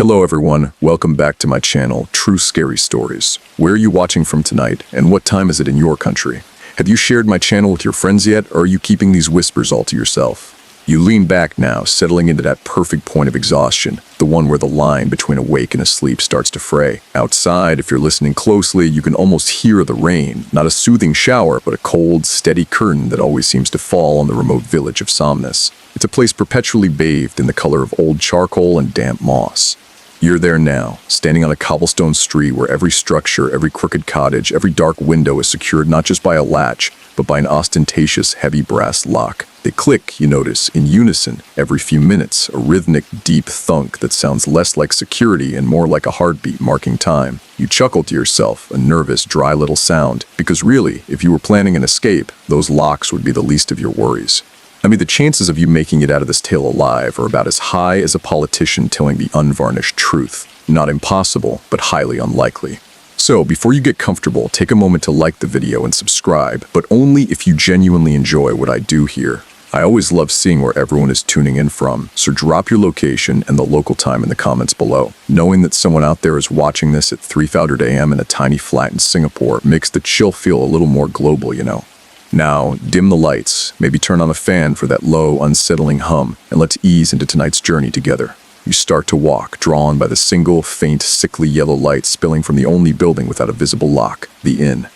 Hello everyone, welcome back to my channel, True Scary Stories. Where are you watching from tonight, and what time is it in your country? Have you shared my channel with your friends yet, or are you keeping these whispers all to yourself? You lean back now, settling into that perfect point of exhaustion, the one where the line between awake and asleep starts to fray. Outside, if you're listening closely, you can almost hear the rain, not a soothing shower, but a cold, steady curtain that always seems to fall on the remote village of Somnus. It's a place perpetually bathed in the color of old charcoal and damp moss. You're there now, standing on a cobblestone street where every structure, every crooked cottage, every dark window is secured not just by a latch, but by an ostentatious, heavy brass lock. They click, you notice, in unison, every few minutes, a rhythmic, deep thunk that sounds less like security and more like a heartbeat marking time. You chuckle to yourself, a nervous, dry little sound, because really, if you were planning an escape, those locks would be the least of your worries. I mean, the chances of you making it out of this tale alive are about as high as a politician telling the unvarnished truth. Not impossible, but highly unlikely. So, before you get comfortable, take a moment to like the video and subscribe, but only if you genuinely enjoy what I do here. I always love seeing where everyone is tuning in from, so drop your location and the local time in the comments below. Knowing that someone out there is watching this at 3:00 a.m. in a tiny flat in Singapore makes the chill feel a little more global, you know. Now, dim the lights, maybe turn on a fan for that low, unsettling hum, and let's ease into tonight's journey together. You start to walk, drawn by the single, faint, sickly yellow light spilling from the only building without a visible lock, the inn.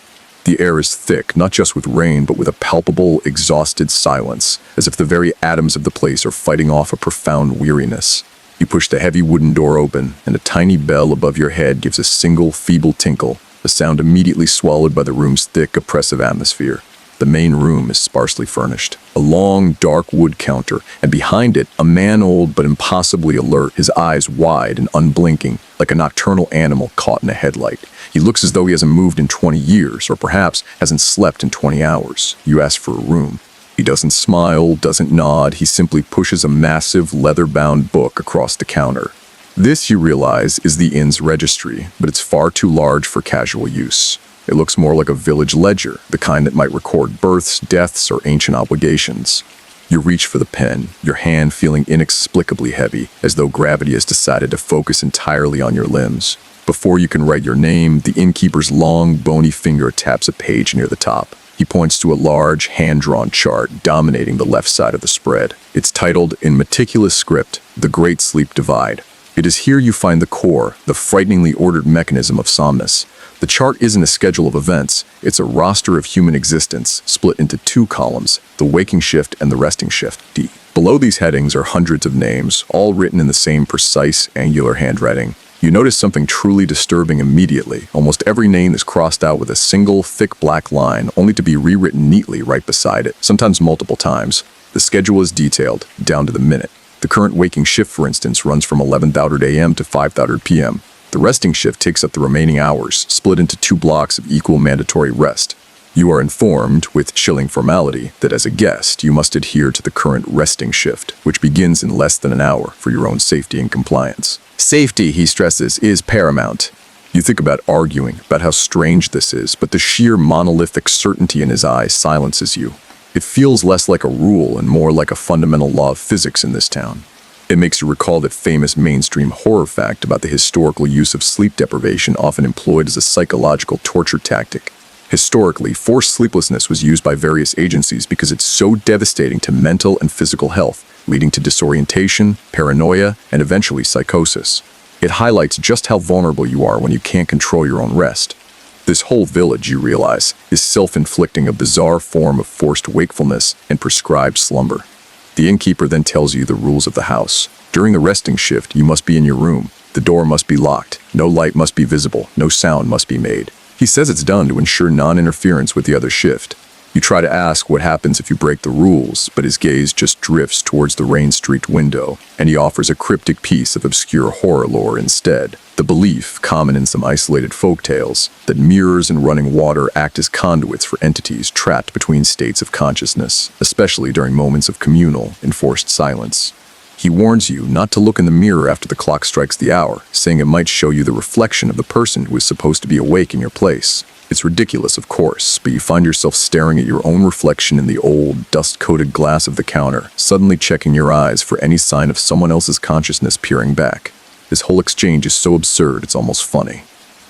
The air is thick, not just with rain, but with a palpable, exhausted silence, as if the very atoms of the place are fighting off a profound weariness. You push the heavy wooden door open, and a tiny bell above your head gives a single, feeble tinkle, a sound immediately swallowed by the room's thick, oppressive atmosphere. The main room is sparsely furnished. A long, dark wood counter, and behind it, a man old but impossibly alert, his eyes wide and unblinking, like a nocturnal animal caught in a headlight. He looks as though he hasn't moved in 20 years, or perhaps hasn't slept in 20 hours. You ask for a room. He doesn't smile, doesn't nod, he simply pushes a massive, leather-bound book across the counter. This, you realize, is the inn's registry, but it's far too large for casual use. It looks more like a village ledger, the kind that might record births, deaths, or ancient obligations. You reach for the pen, your hand feeling inexplicably heavy, as though gravity has decided to focus entirely on your limbs. Before you can write your name, the innkeeper's long, bony finger taps a page near the top. He points to a large, hand-drawn chart dominating the left side of the spread. It's titled, in meticulous script, The Great Sleep Divide. It is here you find the core, the frighteningly ordered mechanism of Somnus. The chart isn't a schedule of events, it's a roster of human existence, split into two columns, the waking shift and the resting shift, D. Below these headings are hundreds of names, all written in the same precise, angular handwriting. You notice something truly disturbing immediately. Almost every name is crossed out with a single, thick black line, only to be rewritten neatly right beside it, sometimes multiple times. The schedule is detailed, down to the minute. The current waking shift, for instance, runs from 11:00 a.m. to 5:00 p.m. The resting shift takes up the remaining hours, split into two blocks of equal mandatory rest. You are informed, with chilling formality, that as a guest, you must adhere to the current resting shift, which begins in less than an hour for your own safety and compliance. Safety, he stresses, is paramount. You think about arguing, about how strange this is, but the sheer monolithic certainty in his eyes silences you. It feels less like a rule and more like a fundamental law of physics in this town. It makes you recall that famous mainstream horror fact about the historical use of sleep deprivation often employed as a psychological torture tactic. Historically, forced sleeplessness was used by various agencies because it's so devastating to mental and physical health, leading to disorientation, paranoia, and eventually psychosis. It highlights just how vulnerable you are when you can't control your own rest. This whole village, you realize, is self-inflicting a bizarre form of forced wakefulness and prescribed slumber. The innkeeper then tells you the rules of the house. During the resting shift, you must be in your room. The door must be locked. No light must be visible. No sound must be made. He says it's done to ensure non-interference with the other shift. You try to ask what happens if you break the rules, but his gaze just drifts towards the rain-streaked window, and he offers a cryptic piece of obscure horror lore instead. The belief, common in some isolated folktales, that mirrors and running water act as conduits for entities trapped between states of consciousness, especially during moments of communal, enforced silence. He warns you not to look in the mirror after the clock strikes the hour, saying it might show you the reflection of the person who is supposed to be awake in your place. It's ridiculous, of course, but you find yourself staring at your own reflection in the old, dust-coated glass of the counter, suddenly checking your eyes for any sign of someone else's consciousness peering back. This whole exchange is so absurd, it's almost funny.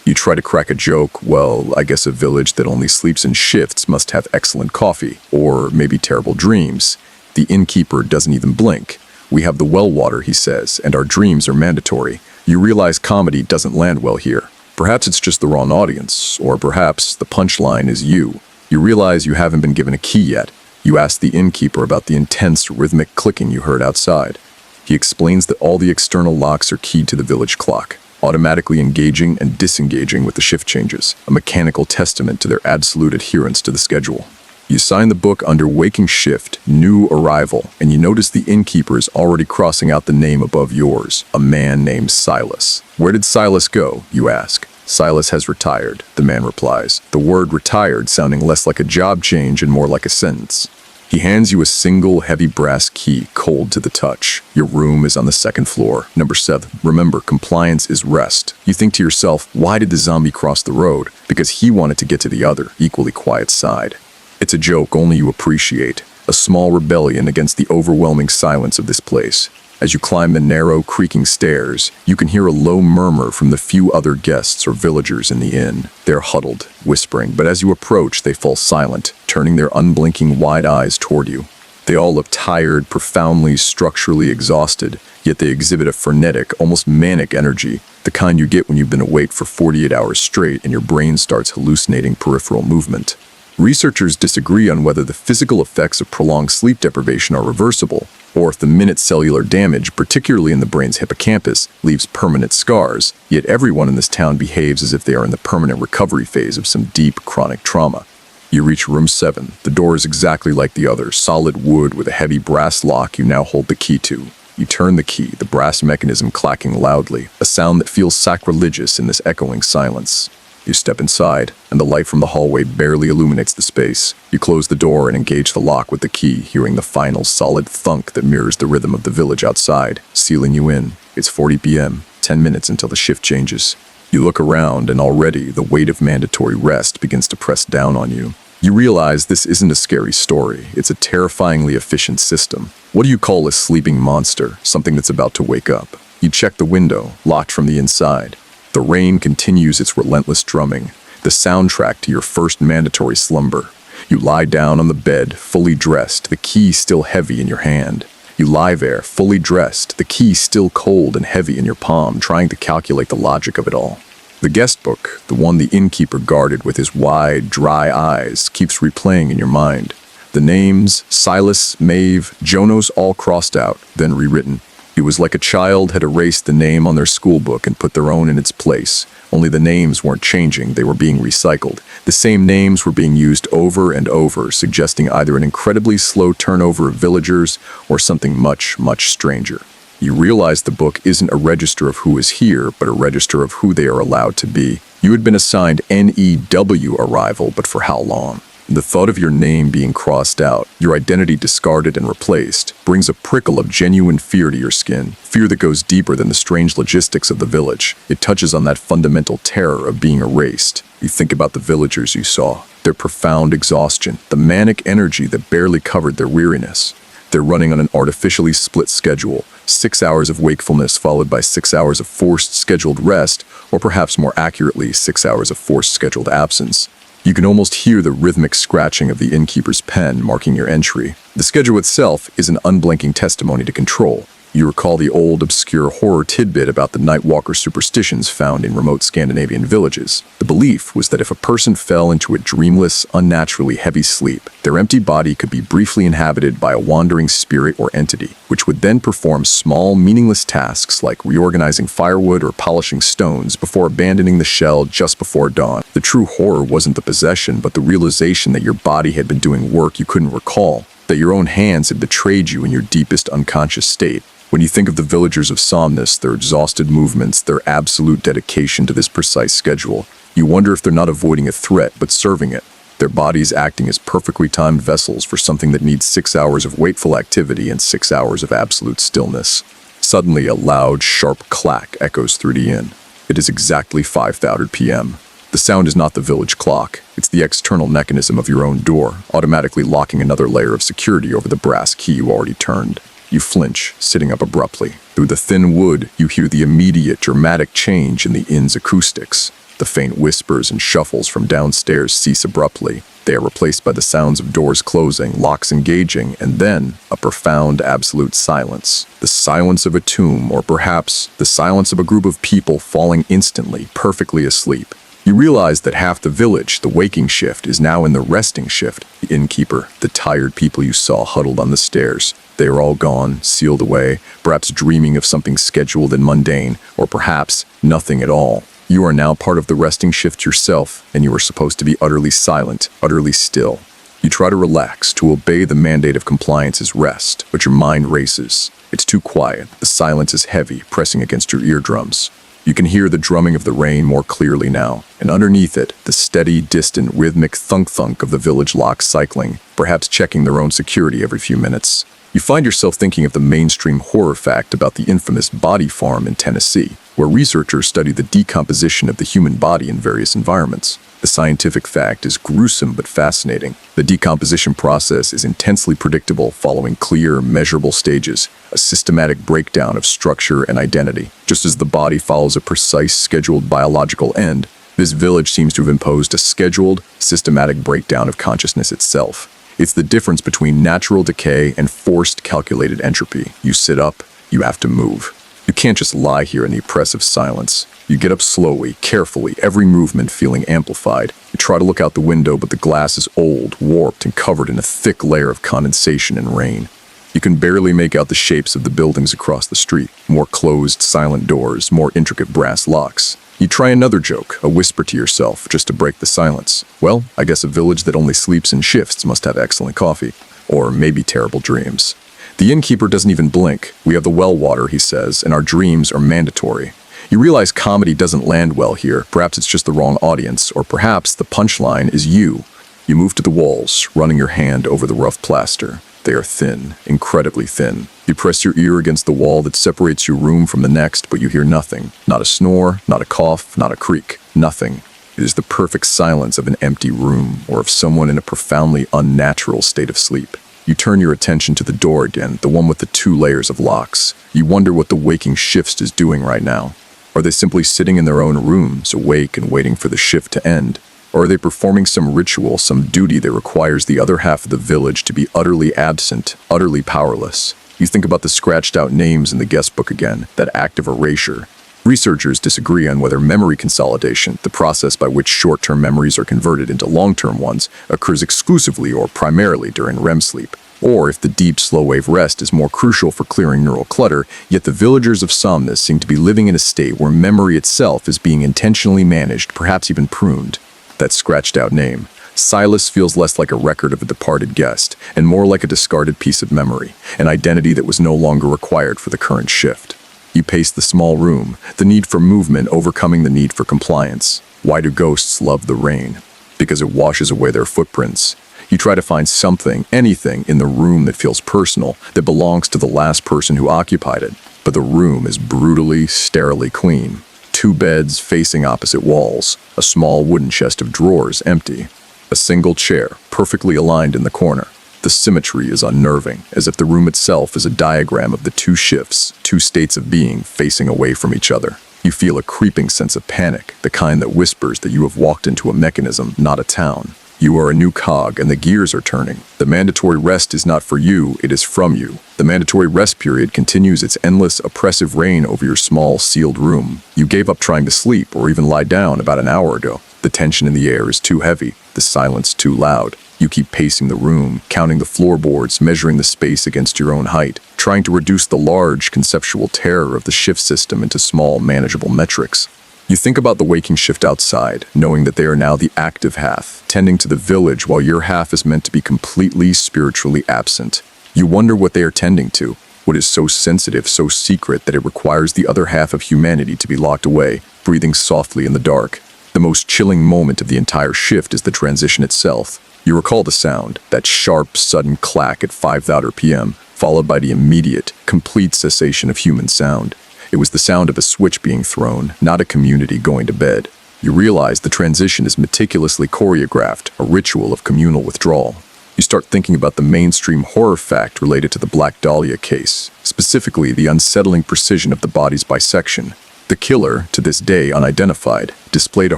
You try to crack a joke, well, I guess a village that only sleeps in shifts must have excellent coffee, or maybe terrible dreams. The innkeeper doesn't even blink. We have the well water, he says, and our dreams are mandatory. You realize comedy doesn't land well here. Perhaps it's just the wrong audience, or perhaps the punchline is you. You realize you haven't been given a key yet. You ask the innkeeper about the intense rhythmic clicking you heard outside. He explains that all the external locks are keyed to the village clock, automatically engaging and disengaging with the shift changes, a mechanical testament to their absolute adherence to the schedule. You sign the book under waking shift, new arrival, and you notice the innkeeper is already crossing out the name above yours, a man named Silas. Where did Silas go, you ask? Silas has retired, the man replies, the word retired sounding less like a job change and more like a sentence. He hands you a single heavy brass key, cold to the touch. Your room is on the second floor, number 7. Remember, compliance is rest. You think to yourself, why did the zombie cross the road? Because he wanted to get to the other, equally quiet side. It's a joke only you appreciate, a small rebellion against the overwhelming silence of this place. As you climb the narrow, creaking stairs, you can hear a low murmur from the few other guests or villagers in the inn. They're huddled, whispering, but as you approach, they fall silent, turning their unblinking wide eyes toward you. They all look tired, profoundly, structurally exhausted, yet they exhibit a frenetic, almost manic energy, the kind you get when you've been awake for 48 hours straight and your brain starts hallucinating peripheral movement. Researchers disagree on whether the physical effects of prolonged sleep deprivation are reversible, or if the minute cellular damage, particularly in the brain's hippocampus, leaves permanent scars, yet everyone in this town behaves as if they are in the permanent recovery phase of some deep, chronic trauma. You reach room 7. The door is exactly like the others, solid wood with a heavy brass lock you now hold the key to. You turn the key, the brass mechanism clacking loudly, a sound that feels sacrilegious in this echoing silence. You step inside, and the light from the hallway barely illuminates the space. You close the door and engage the lock with the key, hearing the final solid thunk that mirrors the rhythm of the village outside, sealing you in. It's 40 p.m., 10 minutes until the shift changes. You look around, and already the weight of mandatory rest begins to press down on you. You realize this isn't a scary story. It's a terrifyingly efficient system. What do you call a sleeping monster, something that's about to wake up? You check the window, locked from the inside. The rain continues its relentless drumming, the soundtrack to your first mandatory slumber. You lie down on the bed, fully dressed, the key still heavy in your hand. You lie there, fully dressed, the key still cold and heavy in your palm, trying to calculate the logic of it all. The guest book, the one the innkeeper guarded with his wide, dry eyes, keeps replaying in your mind. The names, Silas, Maeve, Jonos all crossed out, then rewritten. It was like a child had erased the name on their school book and put their own in its place. Only the names weren't changing, they were being recycled. The same names were being used over and over, suggesting either an incredibly slow turnover of villagers or something much, much stranger. You realize the book isn't a register of who is here, but a register of who they are allowed to be. You had been assigned NEW arrival, but for how long? The thought of your name being crossed out, your identity discarded and replaced, brings a prickle of genuine fear to your skin, fear that goes deeper than the strange logistics of the village. It touches on that fundamental terror of being erased. You think about the villagers you saw, their profound exhaustion, the manic energy that barely covered their weariness. They're running on an artificially split schedule, 6 hours of wakefulness followed by 6 hours of forced scheduled rest, or perhaps more accurately, 6 hours of forced scheduled absence. You can almost hear the rhythmic scratching of the innkeeper's pen marking your entry. The schedule itself is an unblinking testimony to control. You recall the old, obscure horror tidbit about the Nightwalker superstitions found in remote Scandinavian villages. The belief was that if a person fell into a dreamless, unnaturally heavy sleep, their empty body could be briefly inhabited by a wandering spirit or entity, which would then perform small, meaningless tasks like reorganizing firewood or polishing stones before abandoning the shell just before dawn. The true horror wasn't the possession, but the realization that your body had been doing work you couldn't recall, that your own hands had betrayed you in your deepest unconscious state. When you think of the villagers of Somnus, their exhausted movements, their absolute dedication to this precise schedule, you wonder if they're not avoiding a threat, but serving it. Their bodies acting as perfectly timed vessels for something that needs 6 hours of wakeful activity and 6 hours of absolute stillness. Suddenly, a loud, sharp clack echoes through the inn. It is exactly 5:30 p.m. The sound is not the village clock. It's the external mechanism of your own door, automatically locking another layer of security over the brass key you already turned. You flinch, sitting up abruptly. Through the thin wood, you hear the immediate, dramatic change in the inn's acoustics. The faint whispers and shuffles from downstairs cease abruptly. They are replaced by the sounds of doors closing, locks engaging, and then a profound, absolute silence. The silence of a tomb, or perhaps the silence of a group of people falling instantly, perfectly asleep. You realize that half the village, the waking shift, is now in the resting shift. The innkeeper, the tired people you saw huddled on the stairs. They are all gone, sealed away, perhaps dreaming of something scheduled and mundane, or perhaps nothing at all. You are now part of the resting shift yourself, and you are supposed to be utterly silent, utterly still. You try to relax, to obey the mandate of compliance as rest, but your mind races. It's too quiet. The silence is heavy, pressing against your eardrums. You can hear the drumming of the rain more clearly now, and underneath it, the steady, distant, rhythmic thunk-thunk of the village locks cycling, perhaps checking their own security every few minutes. You find yourself thinking of the mainstream horror fact about the infamous body farm in Tennessee, where researchers study the decomposition of the human body in various environments. The scientific fact is gruesome but fascinating. The decomposition process is intensely predictable, following clear, measurable stages, a systematic breakdown of structure and identity. Just as the body follows a precise, scheduled biological end, this village seems to have imposed a scheduled, systematic breakdown of consciousness itself. It's the difference between natural decay and forced, calculated entropy. You sit up, you have to move. You can't just lie here in the oppressive silence. You get up slowly, carefully, every movement feeling amplified. You try to look out the window, but the glass is old, warped, and covered in a thick layer of condensation and rain. You can barely make out the shapes of the buildings across the street. More closed, silent doors, more intricate brass locks. You try another joke, a whisper to yourself, just to break the silence. Well, I guess a village that only sleeps in shifts must have excellent coffee. Or maybe terrible dreams. The innkeeper doesn't even blink. We have the well water, he says, and our dreams are mandatory. You realize comedy doesn't land well here. Perhaps it's just the wrong audience, or perhaps the punchline is you. You move to the walls, running your hand over the rough plaster. They are thin, incredibly thin. You press your ear against the wall that separates your room from the next, but you hear nothing. Not a snore, not a cough, not a creak. Nothing. It is the perfect silence of an empty room, or of someone in a profoundly unnatural state of sleep. You turn your attention to the door again, the one with the 2 layers of locks. You wonder what the waking shift is doing right now. Are they simply sitting in their own rooms, awake and waiting for the shift to end? Or are they performing some ritual, some duty that requires the other half of the village to be utterly absent, utterly powerless? You think about the scratched-out names in the guest book again, that act of erasure. Researchers disagree on whether memory consolidation, the process by which short-term memories are converted into long-term ones, occurs exclusively or primarily during REM sleep, or if the deep, slow-wave rest is more crucial for clearing neural clutter, yet the villagers of Somnus seem to be living in a state where memory itself is being intentionally managed, perhaps even pruned. That scratched-out name. Silas feels less like a record of a departed guest, and more like a discarded piece of memory, an identity that was no longer required for the current shift. You pace the small room, the need for movement overcoming the need for compliance. Why do ghosts love the rain? Because it washes away their footprints. You try to find something, anything, in the room that feels personal, that belongs to the last person who occupied it. But the room is brutally, sterilely clean. 2 beds facing opposite walls, a small wooden chest of drawers empty, a single chair perfectly aligned in the corner. The symmetry is unnerving, as if the room itself is a diagram of the 2 shifts, 2 states of being facing away from each other. You feel a creeping sense of panic, the kind that whispers that you have walked into a mechanism, not a town. You are a new cog, and the gears are turning. The mandatory rest is not for you, it is from you. The mandatory rest period continues its endless, oppressive reign over your small, sealed room. You gave up trying to sleep or even lie down about an hour ago. The tension in the air is too heavy, the silence too loud. You keep pacing the room, counting the floorboards, measuring the space against your own height, trying to reduce the large, conceptual terror of the shift system into small, manageable metrics. You think about the waking shift outside, knowing that they are now the active half, tending to the village while your half is meant to be completely spiritually absent. You wonder what they are tending to, what is so sensitive, so secret that it requires the other half of humanity to be locked away, breathing softly in the dark. The most chilling moment of the entire shift is the transition itself. You recall the sound, that sharp, sudden clack at 5:30 p.m., followed by the immediate, complete cessation of human sound. It was the sound of a switch being thrown, not a community going to bed. You realize the transition is meticulously choreographed, a ritual of communal withdrawal. You start thinking about the mainstream horror fact related to the Black Dahlia case, specifically the unsettling precision of the body's bisection. The killer, to this day unidentified, displayed a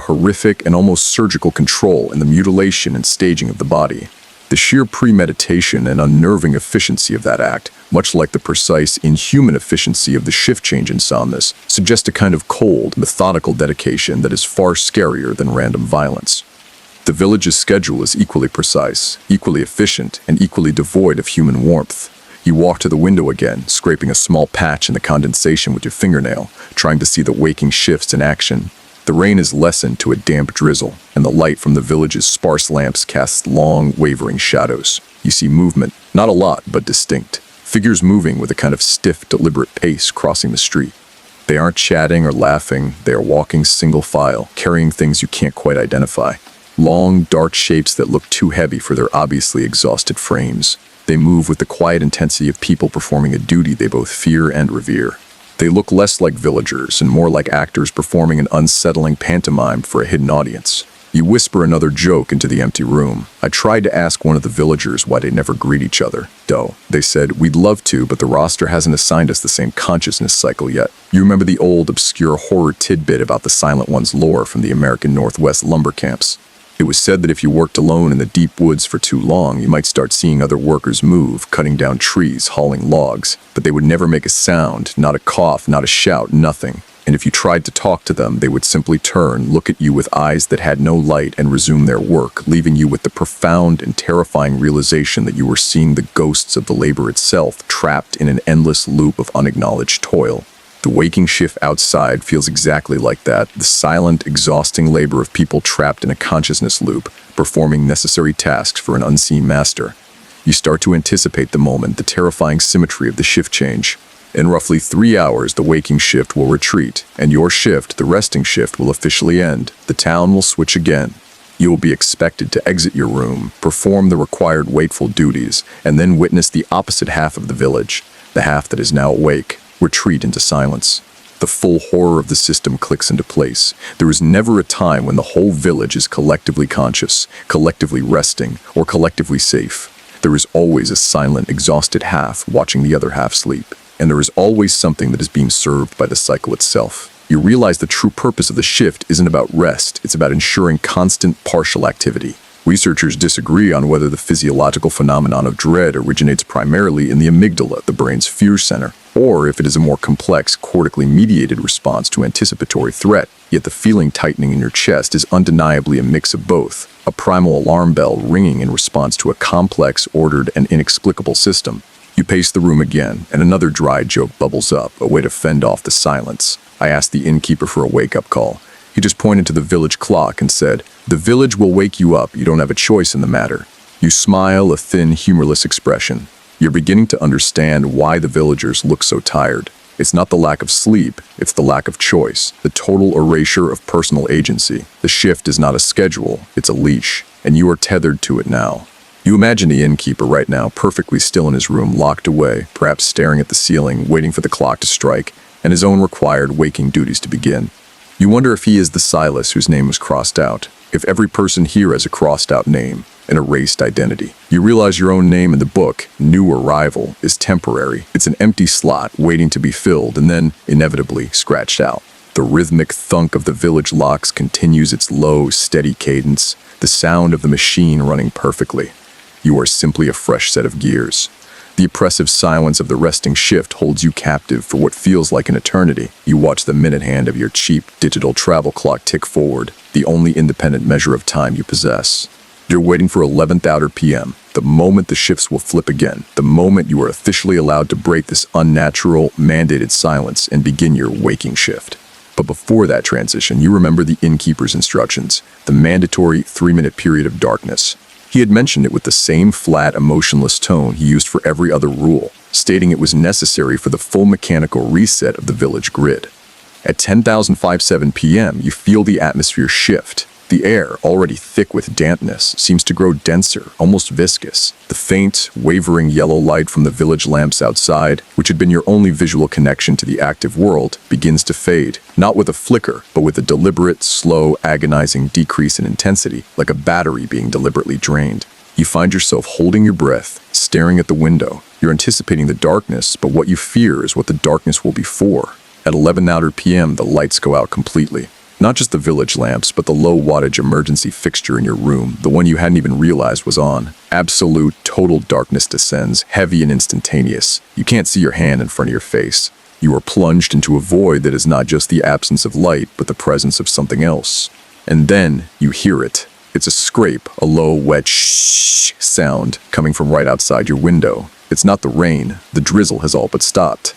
horrific and almost surgical control in the mutilation and staging of the body. The sheer premeditation and unnerving efficiency of that act, much like the precise, inhuman efficiency of the shift change insomnus, suggest a kind of cold, methodical dedication that is far scarier than random violence. The village's schedule is equally precise, equally efficient, and equally devoid of human warmth. You walk to the window again, scraping a small patch in the condensation with your fingernail, trying to see the waking shifts in action. The rain is lessened to a damp drizzle, and the light from the village's sparse lamps casts long, wavering shadows. You see movement, not a lot, but distinct. Figures moving with a kind of stiff, deliberate pace crossing the street. They aren't chatting or laughing, they are walking single file, carrying things you can't quite identify. Long, dark shapes that look too heavy for their obviously exhausted frames. They move with the quiet intensity of people performing a duty they both fear and revere. They look less like villagers and more like actors performing an unsettling pantomime for a hidden audience. You whisper another joke into the empty room. I tried to ask one of the villagers why they never greet each other. They said, "We'd love to, but the roster hasn't assigned us the same consciousness cycle yet." You remember the old, obscure horror tidbit about the Silent One's lore from the American Northwest lumber camps. It was said that if you worked alone in the deep woods for too long, you might start seeing other workers move, cutting down trees, hauling logs, but they would never make a sound, not a cough, not a shout, nothing. And if you tried to talk to them, they would simply turn, look at you with eyes that had no light, and resume their work, leaving you with the profound and terrifying realization that you were seeing the ghosts of the labor itself, trapped in an endless loop of unacknowledged toil. The waking shift outside feels exactly like that, the silent, exhausting labor of people trapped in a consciousness loop, performing necessary tasks for an unseen master. You start to anticipate the moment, the terrifying symmetry of the shift change. In roughly 3 hours, the waking shift will retreat, and your shift, the resting shift, will officially end. The town will switch again. You will be expected to exit your room, perform the required wakeful duties, and then witness the opposite half of the village, the half that is now awake, retreat into silence. The full horror of the system clicks into place. There is never a time when the whole village is collectively conscious, collectively resting, or collectively safe. There is always a silent, exhausted half watching the other half sleep. And there is always something that is being served by the cycle itself. You realize the true purpose of the shift isn't about rest, it's about ensuring constant partial activity. Researchers disagree on whether the physiological phenomenon of dread originates primarily in the amygdala, the brain's fear center, or if it is a more complex, cortically mediated response to anticipatory threat. Yet the feeling tightening in your chest is undeniably a mix of both, a primal alarm bell ringing in response to a complex, ordered, and inexplicable system. You pace the room again, and another dry joke bubbles up, a way to fend off the silence. I asked the innkeeper for a wake-up call. He just pointed to the village clock and said, "The village will wake you up. You don't have a choice in the matter." You smile, a thin, humorless expression. You're beginning to understand why the villagers look so tired. It's not the lack of sleep, it's the lack of choice, the total erasure of personal agency. The shift is not a schedule, it's a leash, and you are tethered to it now. You imagine the innkeeper right now, perfectly still in his room, locked away, perhaps staring at the ceiling, waiting for the clock to strike, and his own required waking duties to begin. You wonder if he is the Silas whose name was crossed out, if every person here has a crossed-out name, an erased identity. You realize your own name in the book, New Arrival, is temporary. It's an empty slot waiting to be filled and then, inevitably, scratched out. The rhythmic thunk of the village locks continues its low, steady cadence, the sound of the machine running perfectly. You are simply a fresh set of gears. The oppressive silence of the resting shift holds you captive for what feels like an eternity. You watch the minute hand of your cheap digital travel clock tick forward, the only independent measure of time you possess. You're waiting for 11th hour PM, the moment the shifts will flip again, the moment you are officially allowed to break this unnatural, mandated silence and begin your waking shift. But before that transition, you remember the innkeeper's instructions, the mandatory 3-minute period of darkness. He had mentioned it with the same flat, emotionless tone he used for every other rule, stating it was necessary for the full mechanical reset of the village grid. At 10,507 p.m., you feel the atmosphere shift. The air, already thick with dampness, seems to grow denser, almost viscous. The faint, wavering yellow light from the village lamps outside, which had been your only visual connection to the active world, begins to fade, not with a flicker, but with a deliberate, slow, agonizing decrease in intensity, like a battery being deliberately drained. You find yourself holding your breath, staring at the window. You're anticipating the darkness, but what you fear is what the darkness will be for. At 11 p.m., the lights go out completely. Not just the village lamps, but the low-wattage emergency fixture in your room, the one you hadn't even realized was on. Absolute, total darkness descends, heavy and instantaneous. You can't see your hand in front of your face. You are plunged into a void that is not just the absence of light, but the presence of something else. And then you hear it. It's a scrape, a low, wet shh sound coming from right outside your window. It's not the rain. The drizzle has all but stopped.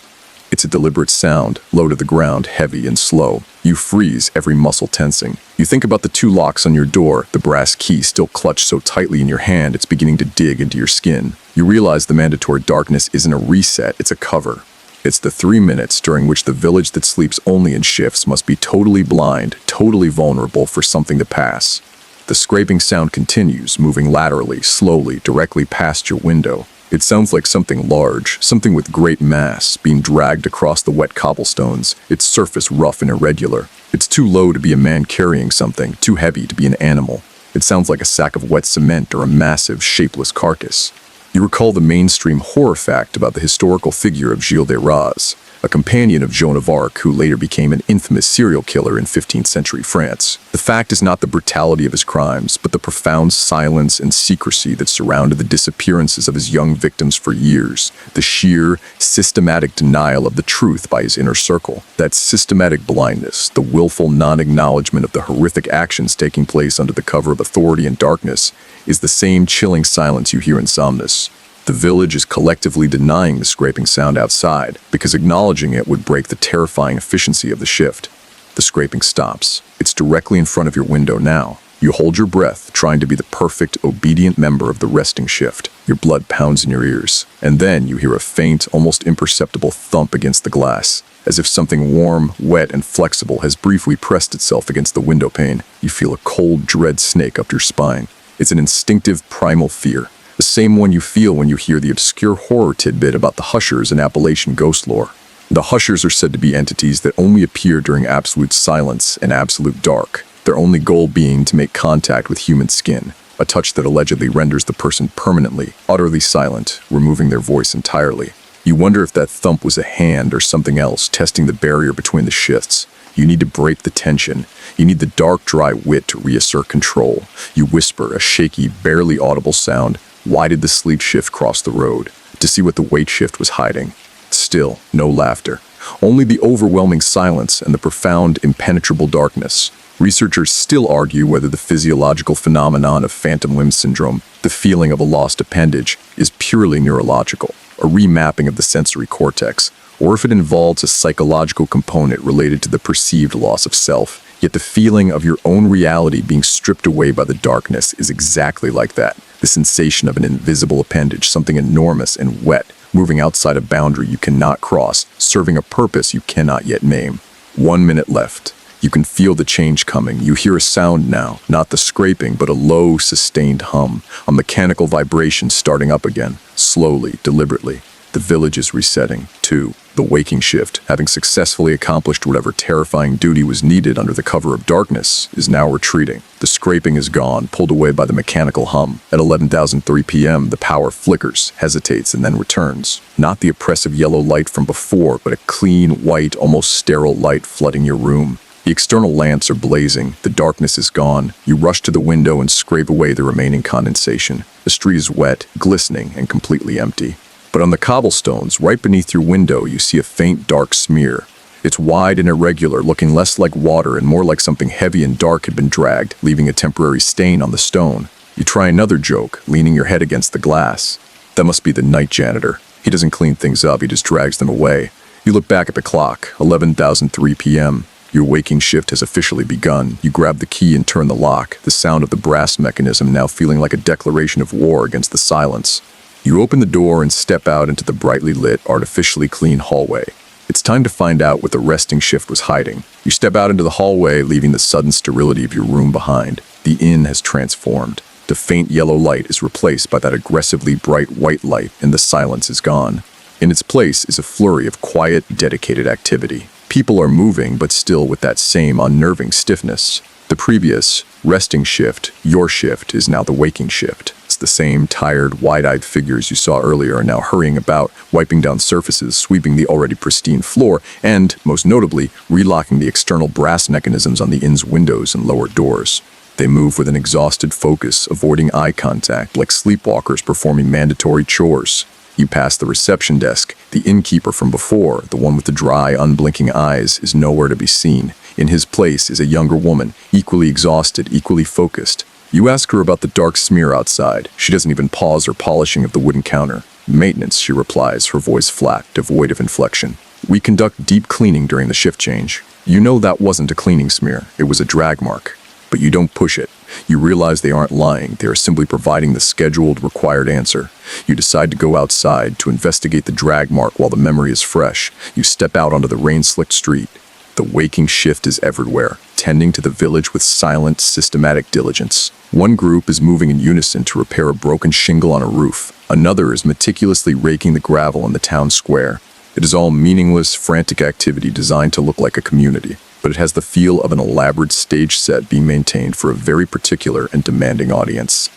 It's a deliberate sound, low to the ground, heavy and slow. You freeze, every muscle tensing. You think about the 2 locks on your door, the brass key still clutched so tightly in your hand it's beginning to dig into your skin. You realize the mandatory darkness isn't a reset, it's a cover. It's the 3 minutes during which the village that sleeps only in shifts must be totally blind, totally vulnerable for something to pass. The scraping sound continues, moving laterally, slowly, directly past your window. It sounds like something large, something with great mass, being dragged across the wet cobblestones, its surface rough and irregular. It's too low to be a man carrying something, too heavy to be an animal. It sounds like a sack of wet cement or a massive, shapeless carcass. You recall the mainstream horror fact about the historical figure of Gilles de Raz, a companion of Joan of Arc who later became an infamous serial killer in 15th century France. The fact is not the brutality of his crimes, but the profound silence and secrecy that surrounded the disappearances of his young victims for years, the sheer, systematic denial of the truth by his inner circle. That systematic blindness, the willful non-acknowledgement of the horrific actions taking place under the cover of authority and darkness, is the same chilling silence you hear in Somnus. The village is collectively denying the scraping sound outside because acknowledging it would break the terrifying efficiency of the shift. The scraping stops. It's directly in front of your window now. You hold your breath, trying to be the perfect, obedient member of the resting shift. Your blood pounds in your ears. And then you hear a faint, almost imperceptible thump against the glass. As if something warm, wet, and flexible has briefly pressed itself against the window pane. You feel a cold dread snake up your spine. It's an instinctive, primal fear. The same one you feel when you hear the obscure horror tidbit about the Hushers in Appalachian ghost lore. The Hushers are said to be entities that only appear during absolute silence and absolute dark, their only goal being to make contact with human skin, a touch that allegedly renders the person permanently, utterly silent, removing their voice entirely. You wonder if that thump was a hand or something else testing the barrier between the shifts. You need to break the tension. You need the dark, dry wit to reassert control. You whisper, a shaky, barely audible sound. Why did the sleep shift cross the road? To see what the wait shift was hiding. Still, no laughter. Only the overwhelming silence and the profound, impenetrable darkness. Researchers still argue whether the physiological phenomenon of phantom limb syndrome, the feeling of a lost appendage, is purely neurological, a remapping of the sensory cortex, or if it involves a psychological component related to the perceived loss of self. Yet the feeling of your own reality being stripped away by the darkness is exactly like that. The sensation of an invisible appendage, something enormous and wet, moving outside a boundary you cannot cross, serving a purpose you cannot yet name. 1 minute left. You can feel the change coming. You hear a sound now, not the scraping, but a low, sustained hum, a mechanical vibration starting up again, slowly, deliberately. The village is resetting, too. The waking shift, having successfully accomplished whatever terrifying duty was needed under the cover of darkness, is now retreating. The scraping is gone, pulled away by the mechanical hum. At 11:03 p.m., the power flickers, hesitates, and then returns. Not the oppressive yellow light from before, but a clean, white, almost sterile light flooding your room. The external lamps are blazing. The darkness is gone. You rush to the window and scrape away the remaining condensation. The street is wet, glistening, and completely empty. But on the cobblestones, right beneath your window, you see a faint dark smear. It's wide and irregular, looking less like water and more like something heavy and dark had been dragged, leaving a temporary stain on the stone. You try another joke, leaning your head against the glass. That must be the night janitor. He doesn't clean things up, he just drags them away. You look back at the clock, 11:03 p.m. Your waking shift has officially begun. You grab the key and turn the lock, the sound of the brass mechanism now feeling like a declaration of war against the silence. You open the door and step out into the brightly lit, artificially clean hallway. It's time to find out what the resting shift was hiding. You step out into the hallway, leaving the sudden sterility of your room behind. The inn has transformed. The faint yellow light is replaced by that aggressively bright white light, and the silence is gone. In its place is a flurry of quiet, dedicated activity. People are moving, but still with that same unnerving stiffness. The previous resting shift, your shift, is now the waking shift. The same tired, wide-eyed figures you saw earlier are now hurrying about, wiping down surfaces, sweeping the already pristine floor, and, most notably, relocking the external brass mechanisms on the inn's windows and lower doors. They move with an exhausted focus, avoiding eye contact like sleepwalkers performing mandatory chores. You pass the reception desk. The innkeeper from before, the one with the dry, unblinking eyes, is nowhere to be seen. In his place is a younger woman, equally exhausted, equally focused. You ask her about the dark smear outside. She doesn't even pause her polishing of the wooden counter. Maintenance, she replies, her voice flat, devoid of inflection. We conduct deep cleaning during the shift change. You know that wasn't a cleaning smear. It was a drag mark. But you don't push it. You realize they aren't lying. They are simply providing the scheduled, required answer. You decide to go outside to investigate the drag mark while the memory is fresh. You step out onto the rain-slicked street. The waking shift is everywhere, tending to the village with silent, systematic diligence. One group is moving in unison to repair a broken shingle on a roof. Another is meticulously raking the gravel in the town square. It is all meaningless, frantic activity designed to look like a community, but it has the feel of an elaborate stage set being maintained for a very particular and demanding audience.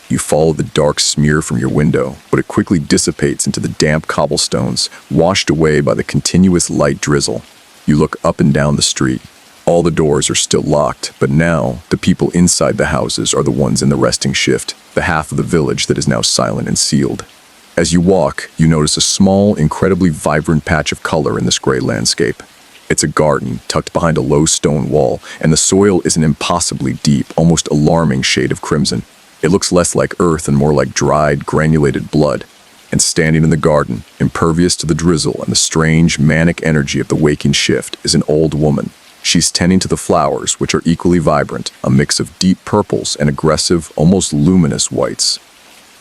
You follow the dark smear from your window, but it quickly dissipates into the damp cobblestones, washed away by the continuous light drizzle. You look up and down the street. All the doors are still locked, but now the people inside the houses are the ones in the resting shift, the half of the village that is now silent and sealed. As you walk, you notice a small, incredibly vibrant patch of color in this gray landscape. It's a garden tucked behind a low stone wall, and the soil is an impossibly deep, almost alarming shade of crimson. It looks less like earth and more like dried, granulated blood. And standing in the garden, impervious to the drizzle and the strange, manic energy of the waking shift, is an old woman. She's tending to the flowers, which are equally vibrant, a mix of deep purples and aggressive, almost luminous whites.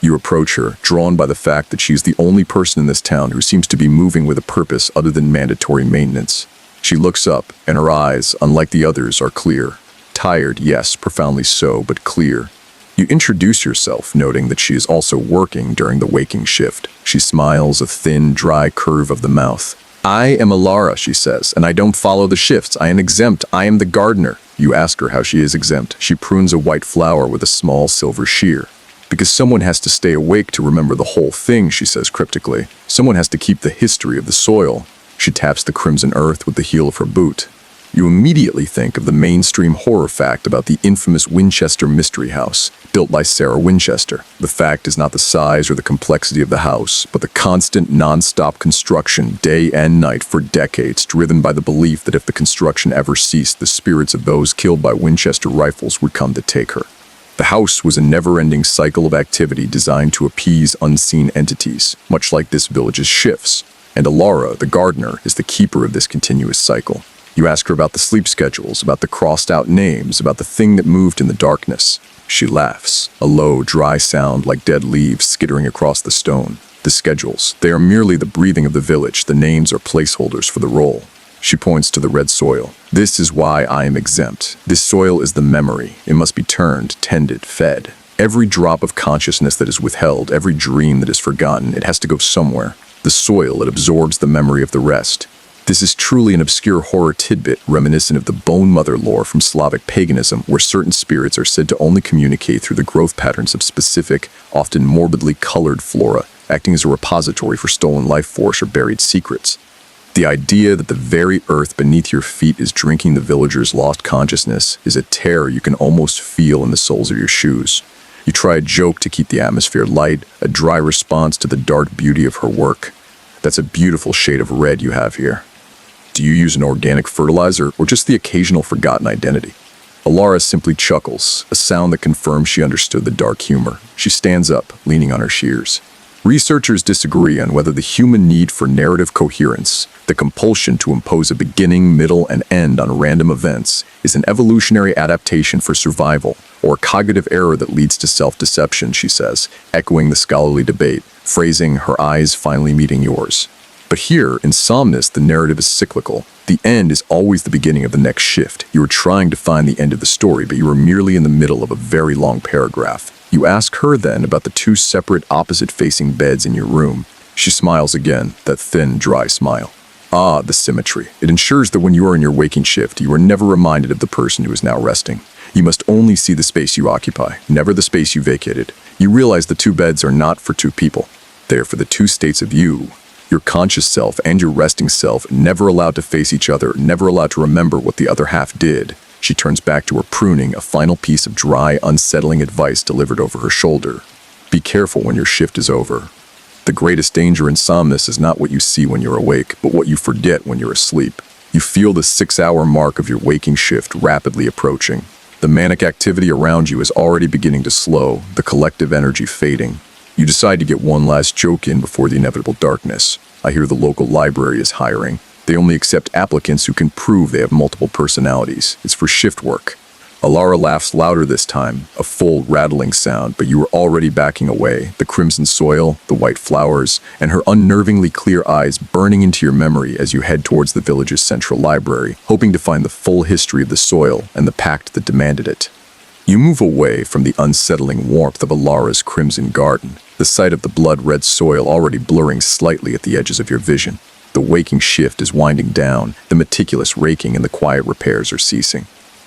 You approach her, drawn by the fact that she's the only person in this town who seems to be moving with a purpose other than mandatory maintenance. She looks up, and her eyes, unlike the others, are clear. Tired, yes, profoundly so, but clear. You introduce yourself, noting that she is also working during the waking shift. She smiles, a thin, dry curve of the mouth. I am Alara, she says, and I don't follow the shifts. I am exempt. I am the gardener. You ask her how she is exempt. She prunes a white flower with a small silver shear. Because someone has to stay awake to remember the whole thing, she says cryptically. Someone has to keep the history of the soil. She taps the crimson earth with the heel of her boot. You immediately think of the mainstream horror fact about the infamous Winchester Mystery House, built by Sarah Winchester. The fact is not the size or the complexity of the house, but the constant, non-stop construction, day and night for decades, driven by the belief that if the construction ever ceased, the spirits of those killed by Winchester rifles would come to take her. The house was a never-ending cycle of activity designed to appease unseen entities, much like this village's shifts. And Alara, the gardener, is the keeper of this continuous cycle. You ask her about the sleep schedules, about the crossed-out names, about the thing that moved in the darkness. She laughs, a low, dry sound like dead leaves skittering across the stone. The schedules, they are merely the breathing of the village. The names are placeholders for the role. She points to the red soil. This is why I am exempt. This soil is the memory. It must be turned, tended, fed. Every drop of consciousness that is withheld, every dream that is forgotten, it has to go somewhere. The soil, it absorbs the memory of the rest. This is truly an obscure horror tidbit reminiscent of the Bone Mother lore from Slavic paganism, where certain spirits are said to only communicate through the growth patterns of specific, often morbidly colored flora, acting as a repository for stolen life force or buried secrets. The idea that the very earth beneath your feet is drinking the villagers' lost consciousness is a terror you can almost feel in the soles of your shoes. You try a joke to keep the atmosphere light, a dry response to the dark beauty of her work. That's a beautiful shade of red you have here. Do you use an organic fertilizer or just the occasional forgotten identity? Alara simply chuckles, a sound that confirms she understood the dark humor. She stands up, leaning on her shears. Researchers disagree on whether the human need for narrative coherence, the compulsion to impose a beginning, middle, and end on random events, is an evolutionary adaptation for survival, or a cognitive error that leads to self-deception, she says, echoing the scholarly debate, phrasing her eyes finally meeting yours. But here, in Somnus, the narrative is cyclical. The end is always the beginning of the next shift. You are trying to find the end of the story, but you are merely in the middle of a very long paragraph. You ask her then about the two separate opposite-facing beds in your room. She smiles again, that thin, dry smile. Ah, the symmetry. It ensures that when you are in your waking shift, you are never reminded of the person who is now resting. You must only see the space you occupy, never the space you vacated. You realize the two beds are not for two people. They are for the two states of you. Your conscious self and your resting self, never allowed to face each other, never allowed to remember what the other half did. She turns back to her pruning, a final piece of dry, unsettling advice delivered over her shoulder. Be careful when your shift is over. The greatest danger in somnus is not what you see when you're awake, but what you forget when you're asleep. You feel the 6-hour mark of your waking shift rapidly approaching. The manic activity around you is already beginning to slow, the collective energy fading. You decide to get one last joke in before the inevitable darkness. I hear the local library is hiring. They only accept applicants who can prove they have multiple personalities. It's for shift work. Alara laughs louder this time, a full, rattling sound, but you are already backing away, the crimson soil, the white flowers, and her unnervingly clear eyes burning into your memory as you head towards the village's central library, hoping to find the full history of the soil and the pact that demanded it. You move away from the unsettling warmth of Alara's crimson garden, the sight of the blood-red soil already blurring slightly at the edges of your vision. The waking shift is winding down, the meticulous raking and the quiet repairs are ceasing.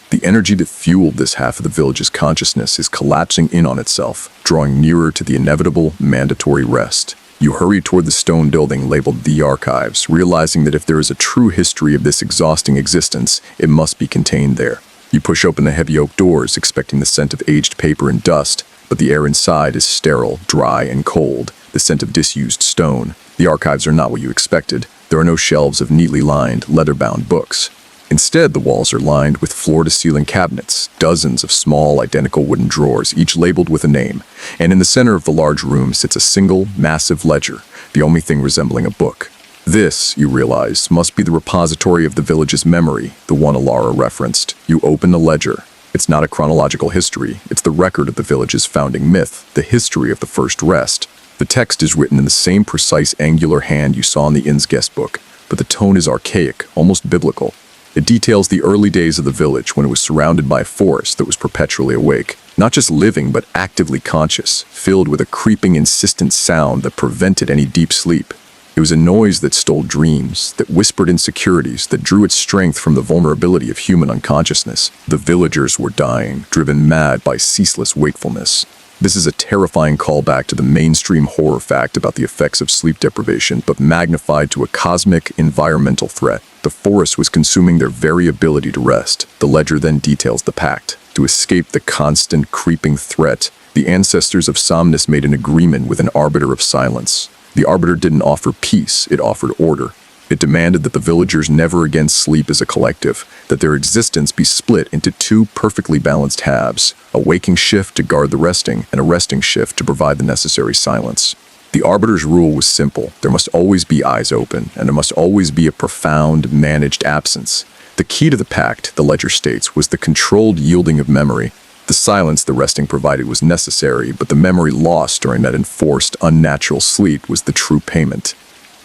The energy that fueled this half of the village's consciousness is collapsing in on itself, drawing nearer to the inevitable, mandatory rest. You hurry toward the stone building labeled The Archives, realizing that if there is a true history of this exhausting existence, it must be contained there. You push open the heavy oak doors, expecting the scent of aged paper and dust, but the air inside is sterile, dry, and cold, the scent of disused stone. The archives are not what you expected. There are no shelves of neatly lined, leather-bound books. Instead, the walls are lined with floor-to-ceiling cabinets, dozens of small, identical wooden drawers, each labeled with a name, and in the center of the large room sits a single, massive ledger, the only thing resembling a book. This, you realize, must be the repository of the village's memory, the one Alara referenced. You open the ledger. It's not a chronological history, it's the record of the village's founding myth, the history of the first rest. The text is written in the same precise angular hand you saw in the inn's guest book, but the tone is archaic, almost biblical. It details the early days of the village when it was surrounded by a forest that was perpetually awake, not just living but actively conscious, filled with a creeping, insistent sound that prevented any deep sleep. It was a noise that stole dreams, that whispered insecurities, that drew its strength from the vulnerability of human unconsciousness. The villagers were dying, driven mad by ceaseless wakefulness. This is a terrifying callback to the mainstream horror fact about the effects of sleep deprivation, but magnified to a cosmic, environmental threat. The forest was consuming their very ability to rest. The ledger then details the pact. To escape the constant, creeping threat, the ancestors of Somnus made an agreement with an arbiter of silence. The arbiter didn't offer peace, it offered order. It demanded that the villagers never again sleep as a collective, that their existence be split into two perfectly balanced halves, a waking shift to guard the resting, and a resting shift to provide the necessary silence. The arbiter's rule was simple. There must always be eyes open, and there must always be a profound, managed absence. The key to the pact, the ledger states, was the controlled yielding of memory. The silence the resting provided was necessary, but the memory lost during that enforced, unnatural sleep was the true payment.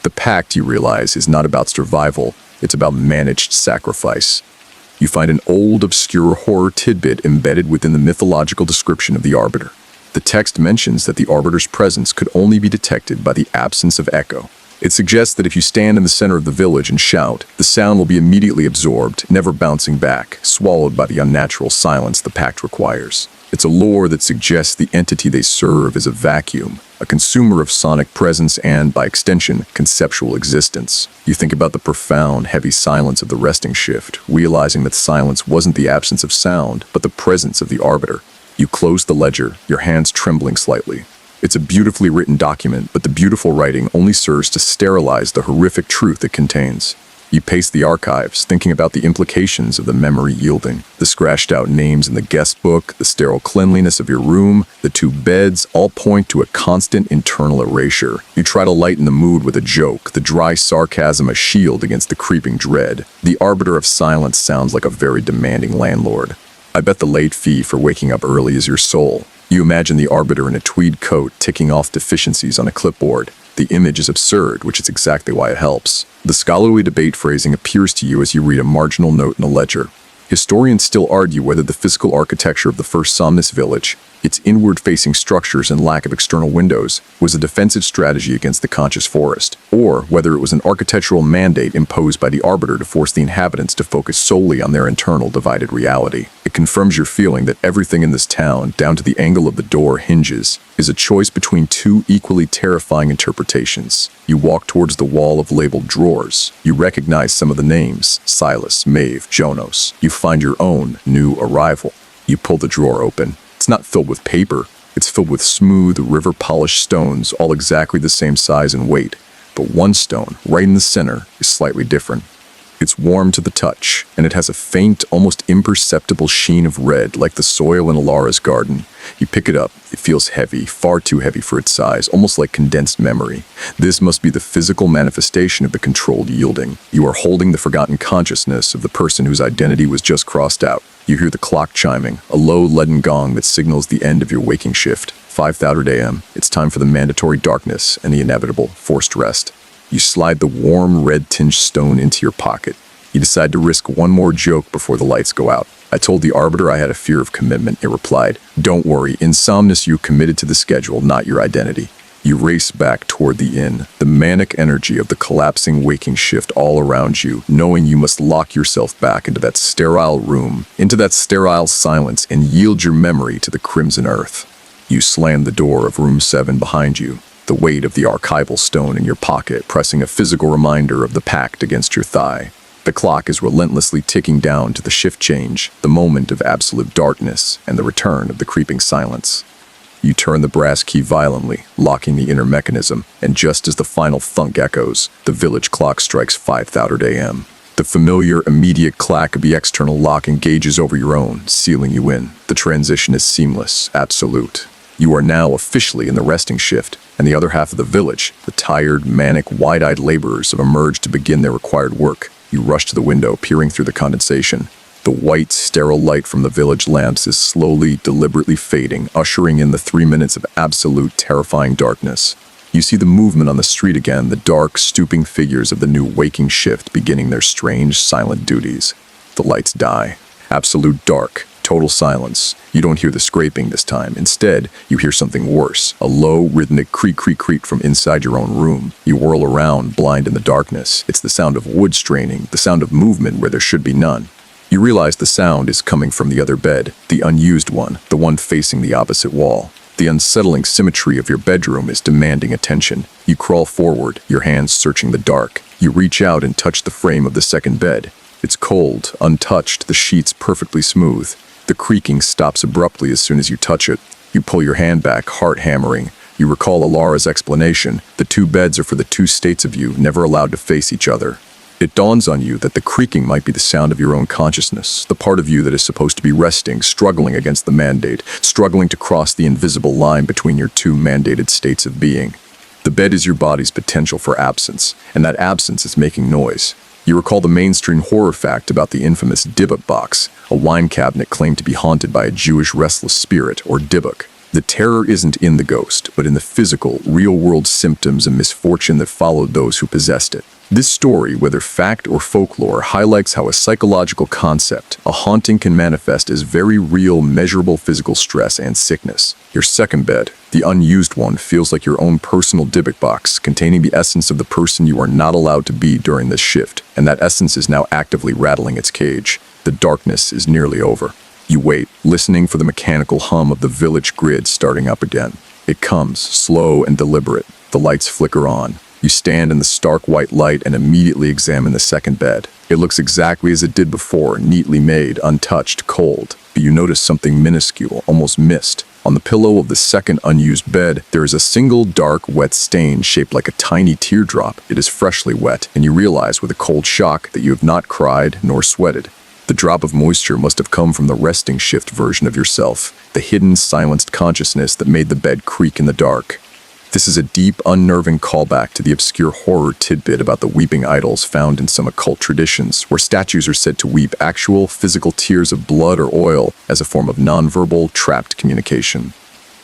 The pact, you realize, is not about survival, it's about managed sacrifice. You find an old, obscure horror tidbit embedded within the mythological description of the arbiter. The text mentions that the arbiter's presence could only be detected by the absence of echo. It suggests that if you stand in the center of the village and shout, the sound will be immediately absorbed, never bouncing back, swallowed by the unnatural silence the pact requires. It's a lore that suggests the entity they serve is a vacuum, a consumer of sonic presence and, by extension, conceptual existence. You think about the profound, heavy silence of the resting shift, realizing that silence wasn't the absence of sound, but the presence of the arbiter. You close the ledger, your hands trembling slightly. It's a beautifully written document, but the beautiful writing only serves to sterilize the horrific truth it contains. You pace the archives, thinking about the implications of the memory yielding. The scratched-out names in the guest book, the sterile cleanliness of your room, the two beds, all point to a constant internal erasure. You try to lighten the mood with a joke, the dry sarcasm a shield against the creeping dread. The arbiter of silence sounds like a very demanding landlord. I bet the late fee for waking up early is your soul. You imagine the arbiter in a tweed coat ticking off deficiencies on a clipboard. The image is absurd, which is exactly why it helps. The scholarly debate phrasing appears to you as you read a marginal note in the ledger. Historians still argue whether the physical architecture of the first Somnus village, its inward-facing structures and lack of external windows, was a defensive strategy against the conscious forest, or whether it was an architectural mandate imposed by the arbiter to force the inhabitants to focus solely on their internal divided reality. It confirms your feeling that everything in this town, down to the angle of the door hinges, is a choice between two equally terrifying interpretations. You walk towards the wall of labeled drawers. You recognize some of the names: Silas, Maeve, Jonos. You find your own new arrival. You pull the drawer open. It's not filled with paper. It's filled with smooth, river-polished stones, all exactly the same size and weight. But one stone, right in the center, is slightly different. It's warm to the touch, and it has a faint, almost imperceptible sheen of red, like the soil in Alara's garden. You pick it up. It feels heavy, far too heavy for its size, almost like condensed memory. This must be the physical manifestation of the controlled yielding. You are holding the forgotten consciousness of the person whose identity was just crossed out. You hear the clock chiming, a low leaden gong that signals the end of your waking shift. 5:30 a.m. It's time for the mandatory darkness and the inevitable forced rest. You slide the warm, red-tinged stone into your pocket. You decide to risk one more joke before the lights go out. I told the arbiter I had a fear of commitment. It replied, "Don't worry, in Somnus you committed to the schedule, not your identity." You race back toward the inn, the manic energy of the collapsing waking shift all around you, knowing you must lock yourself back into that sterile room, into that sterile silence, and yield your memory to the crimson earth. You slam the door of room 7 behind you, the weight of the archival stone in your pocket pressing a physical reminder of the pact against your thigh. The clock is relentlessly ticking down to the shift change, the moment of absolute darkness, and the return of the creeping silence. You turn the brass key violently, locking the inner mechanism, and just as the final thunk echoes, the village clock strikes 5:30 a.m. The familiar, immediate clack of the external lock engages over your own, sealing you in. The transition is seamless, absolute. You are now officially in the resting shift, and the other half of the village, the tired, manic, wide-eyed laborers, have emerged to begin their required work. You rush to the window, peering through the condensation. The white, sterile light from the village lamps is slowly, deliberately fading, ushering in the 3 minutes of absolute, terrifying darkness. You see the movement on the street again, the dark, stooping figures of the new waking shift beginning their strange, silent duties. The lights die. Absolute dark. Total silence. You don't hear the scraping this time. Instead, you hear something worse, a low, rhythmic creak from inside your own room. You whirl around, blind in the darkness. It's the sound of wood straining, the sound of movement where there should be none. You realize the sound is coming from the other bed, the unused one, the one facing the opposite wall. The unsettling symmetry of your bedroom is demanding attention. You crawl forward, your hands searching the dark. You reach out and touch the frame of the second bed. It's cold, untouched, the sheets perfectly smooth. The creaking stops abruptly as soon as you touch it. You pull your hand back, heart hammering. You recall Alara's explanation. The two beds are for the two states of you, never allowed to face each other. It dawns on you that the creaking might be the sound of your own consciousness, the part of you that is supposed to be resting, struggling against the mandate, struggling to cross the invisible line between your two mandated states of being. The bed is your body's potential for absence, and that absence is making noise. You recall the mainstream horror fact about the infamous Dybbuk box, a wine cabinet claimed to be haunted by a Jewish restless spirit, or Dybbuk. The terror isn't in the ghost, but in the physical, real-world symptoms and misfortune that followed those who possessed it. This story, whether fact or folklore, highlights how a psychological concept, a haunting, can manifest as very real, measurable physical stress and sickness. Your second bed, the unused one, feels like your own personal Dybbuk box, containing the essence of the person you are not allowed to be during this shift, and that essence is now actively rattling its cage. The darkness is nearly over. You wait, listening for the mechanical hum of the village grid starting up again. It comes, slow and deliberate. The lights flicker on. You stand in the stark white light and immediately examine the second bed. It looks exactly as it did before, neatly made, untouched, cold. But you notice something minuscule, almost missed. On the pillow of the second unused bed, there is a single dark, wet stain shaped like a tiny teardrop. It is freshly wet, and you realize with a cold shock that you have not cried nor sweated. The drop of moisture must have come from the resting shift version of yourself, the hidden, silenced consciousness that made the bed creak in the dark. This is a deep, unnerving callback to the obscure horror tidbit about the weeping idols found in some occult traditions, where statues are said to weep actual, physical tears of blood or oil as a form of nonverbal, trapped communication.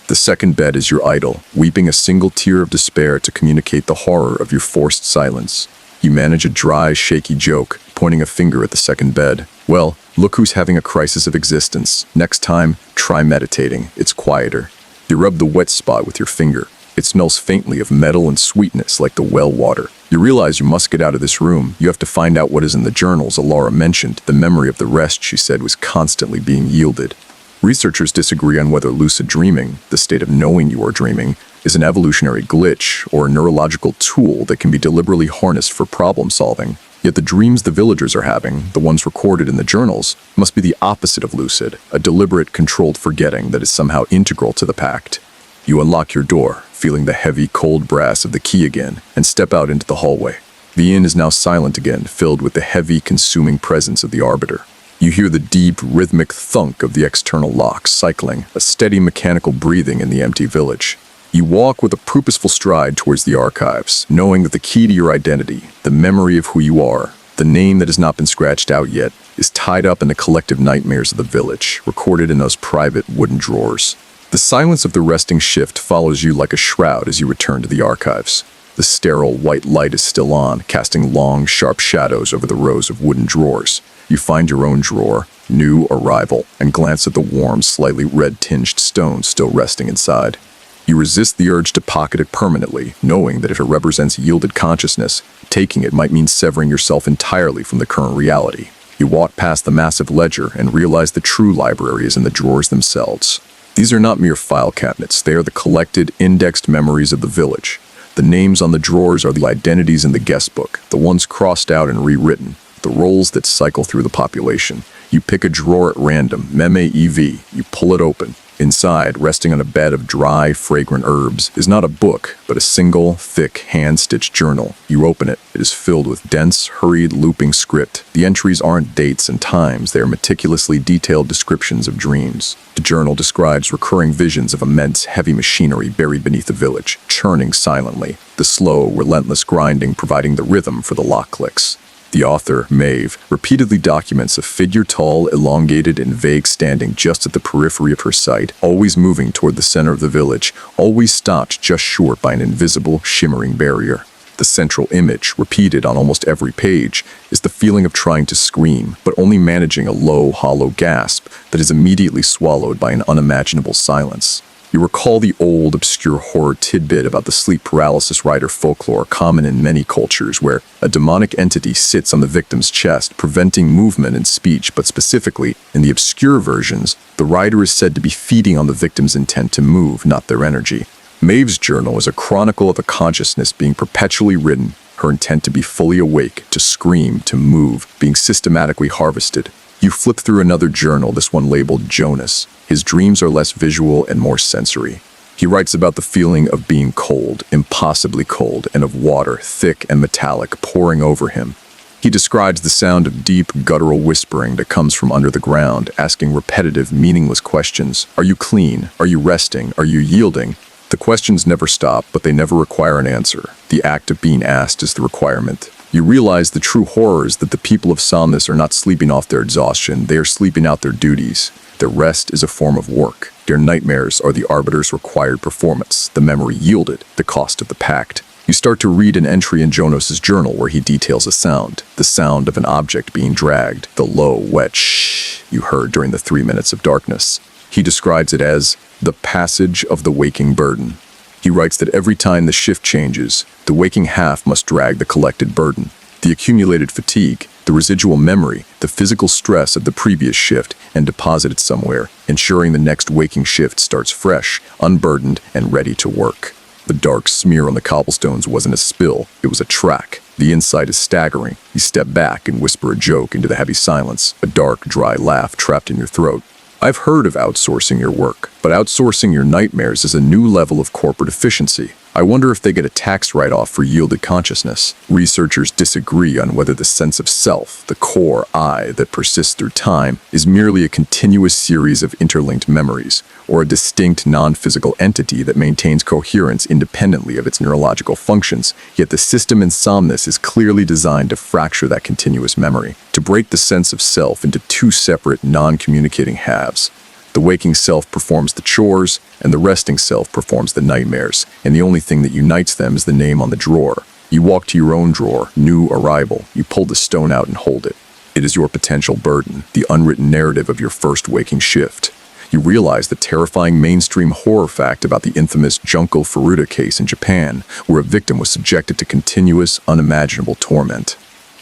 The second bed is your idol, weeping a single tear of despair to communicate the horror of your forced silence. You manage a dry, shaky joke, pointing a finger at the second bed. Well, look who's having a crisis of existence. Next time, try meditating. It's quieter. You rub the wet spot with your finger. It smells faintly of metal and sweetness like the well water. You realize you must get out of this room. You have to find out what is in the journals Alara mentioned. The memory of the rest, she said, was constantly being yielded. Researchers disagree on whether lucid dreaming, the state of knowing you are dreaming, is an evolutionary glitch or a neurological tool that can be deliberately harnessed for problem solving. Yet the dreams the villagers are having, the ones recorded in the journals, must be the opposite of lucid, a deliberate, controlled forgetting that is somehow integral to the pact. You unlock your door, feeling the heavy, cold brass of the key again, and step out into the hallway. The inn is now silent again, filled with the heavy, consuming presence of the arbiter. You hear the deep, rhythmic thunk of the external locks cycling, a steady mechanical breathing in the empty village. You walk with a purposeful stride towards the archives, knowing that the key to your identity, the memory of who you are, the name that has not been scratched out yet, is tied up in the collective nightmares of the village, recorded in those private wooden drawers. The silence of the resting shift follows you like a shroud as you return to the archives. The sterile white light is still on, casting long, sharp shadows over the rows of wooden drawers. You find your own drawer, new arrival, and glance at the warm, slightly red-tinged stone still resting inside. You resist the urge to pocket it permanently, knowing that if it represents yielded consciousness, taking it might mean severing yourself entirely from the current reality. You walk past the massive ledger and realize the true library is in the drawers themselves. These are not mere file cabinets, they are the collected, indexed memories of the village. The names on the drawers are the identities in the guest book, the ones crossed out and rewritten, the roles that cycle through the population. You pick a drawer at random, meme EV, you pull it open. Inside, resting on a bed of dry, fragrant herbs, is not a book, but a single, thick, hand-stitched journal. You open it. It is filled with dense, hurried, looping script. The entries aren't dates and times. They are meticulously detailed descriptions of dreams. The journal describes recurring visions of immense, heavy machinery buried beneath the village, churning silently, the slow, relentless grinding providing the rhythm for the lock clicks. The author, Maeve, repeatedly documents a figure tall, elongated, and vague standing just at the periphery of her sight, always moving toward the center of the village, always stopped just short by an invisible, shimmering barrier. The central image, repeated on almost every page, is the feeling of trying to scream, but only managing a low, hollow gasp that is immediately swallowed by an unimaginable silence. You recall the old, obscure horror tidbit about the sleep paralysis rider folklore common in many cultures where a demonic entity sits on the victim's chest, preventing movement and speech, but specifically, in the obscure versions, the rider is said to be feeding on the victim's intent to move, not their energy. Maeve's journal is a chronicle of a consciousness being perpetually written, her intent to be fully awake, to scream, to move, being systematically harvested. You flip through another journal, this one labeled Jonas. His dreams are less visual and more sensory. He writes about the feeling of being cold, impossibly cold, and of water, thick and metallic, pouring over him. He describes the sound of deep, guttural whispering that comes from under the ground, asking repetitive, meaningless questions. Are you clean? Are you resting? Are you yielding? The questions never stop, but they never require an answer. The act of being asked is the requirement. You realize the true horror is that the people of Somnus are not sleeping off their exhaustion, they are sleeping out their duties. Their rest is a form of work. Their nightmares are the arbiter's required performance, the memory yielded, the cost of the pact. You start to read an entry in Jonas's journal where he details a sound, the sound of an object being dragged, the low, wet shh you heard during the 3 minutes of darkness. He describes it as the passage of the waking burden. He writes that every time the shift changes, the waking half must drag the collected burden. The accumulated fatigue, the residual memory, the physical stress of the previous shift, and deposit it somewhere, ensuring the next waking shift starts fresh, unburdened, and ready to work. The dark smear on the cobblestones wasn't a spill, it was a track. The insight is staggering. You step back and whisper a joke into the heavy silence, a dark, dry laugh trapped in your throat. I've heard of outsourcing your work, but outsourcing your nightmares is a new level of corporate efficiency. I wonder if they get a tax write-off for yielded consciousness. Researchers disagree on whether the sense of self, the core I that persists through time, is merely a continuous series of interlinked memories, or a distinct non-physical entity that maintains coherence independently of its neurological functions, yet the system in Somnus is clearly designed to fracture that continuous memory, to break the sense of self into two separate, non-communicating halves. The waking self performs the chores, and the resting self performs the nightmares, and the only thing that unites them is the name on the drawer. You walk to your own drawer, new arrival. You pull the stone out and hold it. It is your potential burden, the unwritten narrative of your first waking shift. You realize the terrifying mainstream horror fact about the infamous Junko Furuta case in Japan, where a victim was subjected to continuous, unimaginable torment.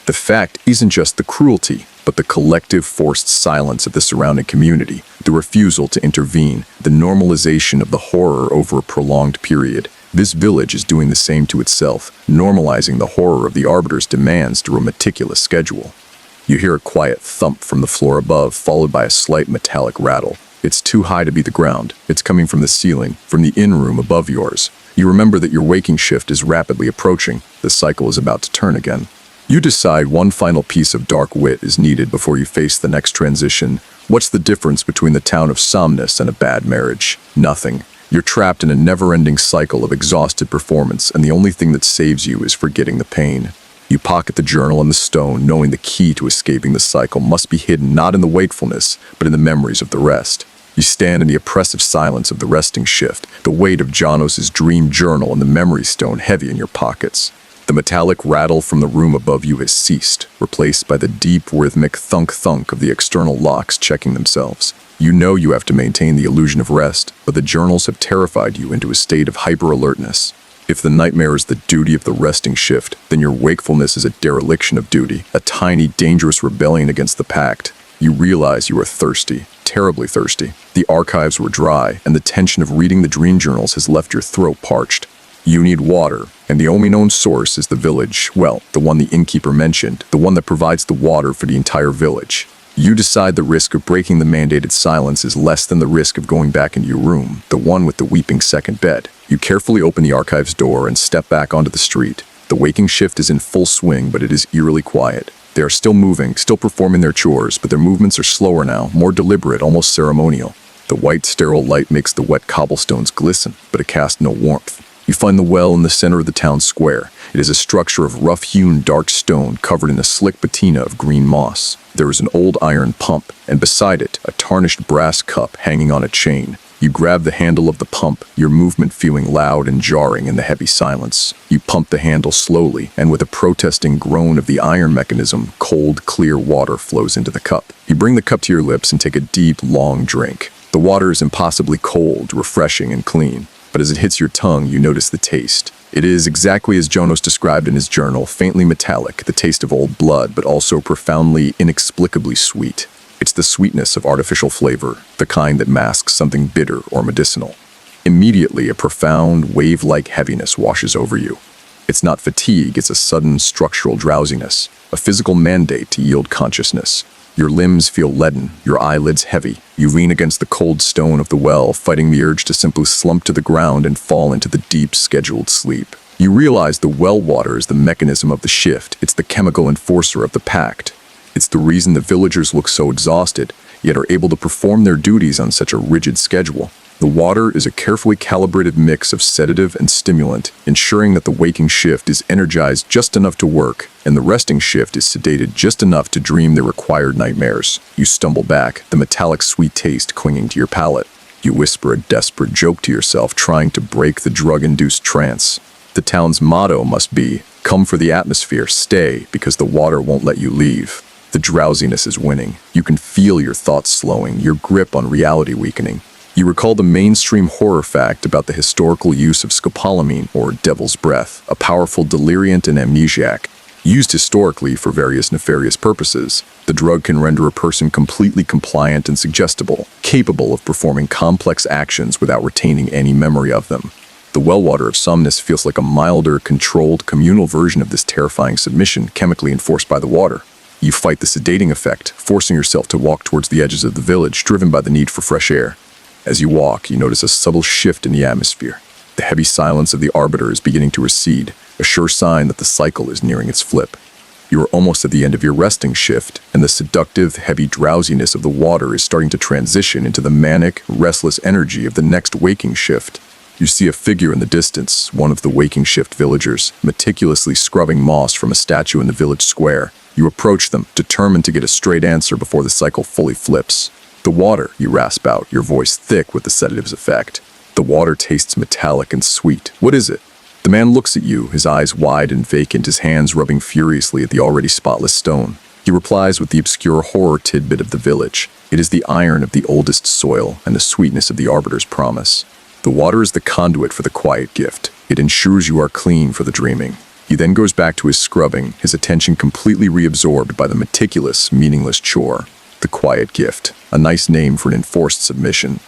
The fact isn't just the cruelty, but the collective forced silence of the surrounding community, the refusal to intervene, the normalization of the horror over a prolonged period. This village is doing the same to itself, normalizing the horror of the arbiter's demands through a meticulous schedule. You hear a quiet thump from the floor above, followed by a slight metallic rattle. It's too high to be the ground. It's coming from the ceiling, from the in-room above yours. You remember that your waking shift is rapidly approaching. The cycle is about to turn again. You decide one final piece of dark wit is needed before you face the next transition. What's the difference between the town of Somnus and a bad marriage? Nothing. You're trapped in a never-ending cycle of exhausted performance, and the only thing that saves you is forgetting the pain. You pocket the journal and the stone, knowing the key to escaping the cycle must be hidden not in the wakefulness, but in the memories of the rest. You stand in the oppressive silence of the resting shift, the weight of Janos's dream journal and the memory stone heavy in your pockets. The metallic rattle from the room above you has ceased, replaced by the deep, rhythmic thunk-thunk of the external locks checking themselves. You know you have to maintain the illusion of rest, but the journals have terrified you into a state of hyper-alertness. If the nightmare is the duty of the resting shift, then your wakefulness is a dereliction of duty, a tiny, dangerous rebellion against the pact. You realize you are thirsty, terribly thirsty. The archives were dry, and the tension of reading the dream journals has left your throat parched. You need water, and the only known source is the village. Well, the one the innkeeper mentioned, the one that provides the water for the entire village. You decide the risk of breaking the mandated silence is less than the risk of going back into your room, the one with the weeping second bed. You carefully open the archives door and step back onto the street. The waking shift is in full swing, but it is eerily quiet. They are still moving, still performing their chores, but their movements are slower now, more deliberate, almost ceremonial. The white, sterile light makes the wet cobblestones glisten, but it casts no warmth. You find the well in the center of the town square. It is a structure of rough-hewn dark stone covered in a slick patina of green moss. There is an old iron pump, and beside it, a tarnished brass cup hanging on a chain. You grab the handle of the pump, your movement feeling loud and jarring in the heavy silence. You pump the handle slowly, and with a protesting groan of the iron mechanism, cold, clear water flows into the cup. You bring the cup to your lips and take a deep, long drink. The water is impossibly cold, refreshing, and clean. But as it hits your tongue, you notice the taste. It is exactly as Jonas described in his journal, faintly metallic, the taste of old blood, but also profoundly, inexplicably sweet. It's the sweetness of artificial flavor, the kind that masks something bitter or medicinal. Immediately, a profound, wave-like heaviness washes over you. It's not fatigue, it's a sudden structural drowsiness, a physical mandate to yield consciousness. Your limbs feel leaden, your eyelids heavy. You lean against the cold stone of the well, fighting the urge to simply slump to the ground and fall into the deep, scheduled sleep. You realize the well water is the mechanism of the shift. It's the chemical enforcer of the pact. It's the reason the villagers look so exhausted, yet are able to perform their duties on such a rigid schedule. The water is a carefully calibrated mix of sedative and stimulant, ensuring that the waking shift is energized just enough to work, and the resting shift is sedated just enough to dream the required nightmares. You stumble back, the metallic sweet taste clinging to your palate. You whisper a desperate joke to yourself, trying to break the drug-induced trance. The town's motto must be, "Come for the atmosphere, stay, because the water won't let you leave." The drowsiness is winning. You can feel your thoughts slowing, your grip on reality weakening. You recall the mainstream horror fact about the historical use of scopolamine, or devil's breath, a powerful deliriant and amnesiac. Used historically for various nefarious purposes, the drug can render a person completely compliant and suggestible, capable of performing complex actions without retaining any memory of them. The well water of Somnus feels like a milder, controlled, communal version of this terrifying submission chemically enforced by the water. You fight the sedating effect, forcing yourself to walk towards the edges of the village, driven by the need for fresh air. As you walk, you notice a subtle shift in the atmosphere. The heavy silence of the arbiter is beginning to recede, a sure sign that the cycle is nearing its flip. You are almost at the end of your resting shift, and the seductive, heavy drowsiness of the water is starting to transition into the manic, restless energy of the next waking shift. You see a figure in the distance, one of the waking shift villagers, meticulously scrubbing moss from a statue in the village square. You approach them, determined to get a straight answer before the cycle fully flips. "The water," you rasp out, your voice thick with the sedative's effect. "The water tastes metallic and sweet. What is it?" The man looks at you, his eyes wide and vacant, his hands rubbing furiously at the already spotless stone. He replies with the obscure horror tidbit of the village. It is the iron of the oldest soil and the sweetness of the arbiter's promise. The water is the conduit for the quiet gift. It ensures you are clean for the dreaming. He then goes back to his scrubbing, his attention completely reabsorbed by the meticulous, meaningless chore. The quiet gift, a nice name for an enforced submission.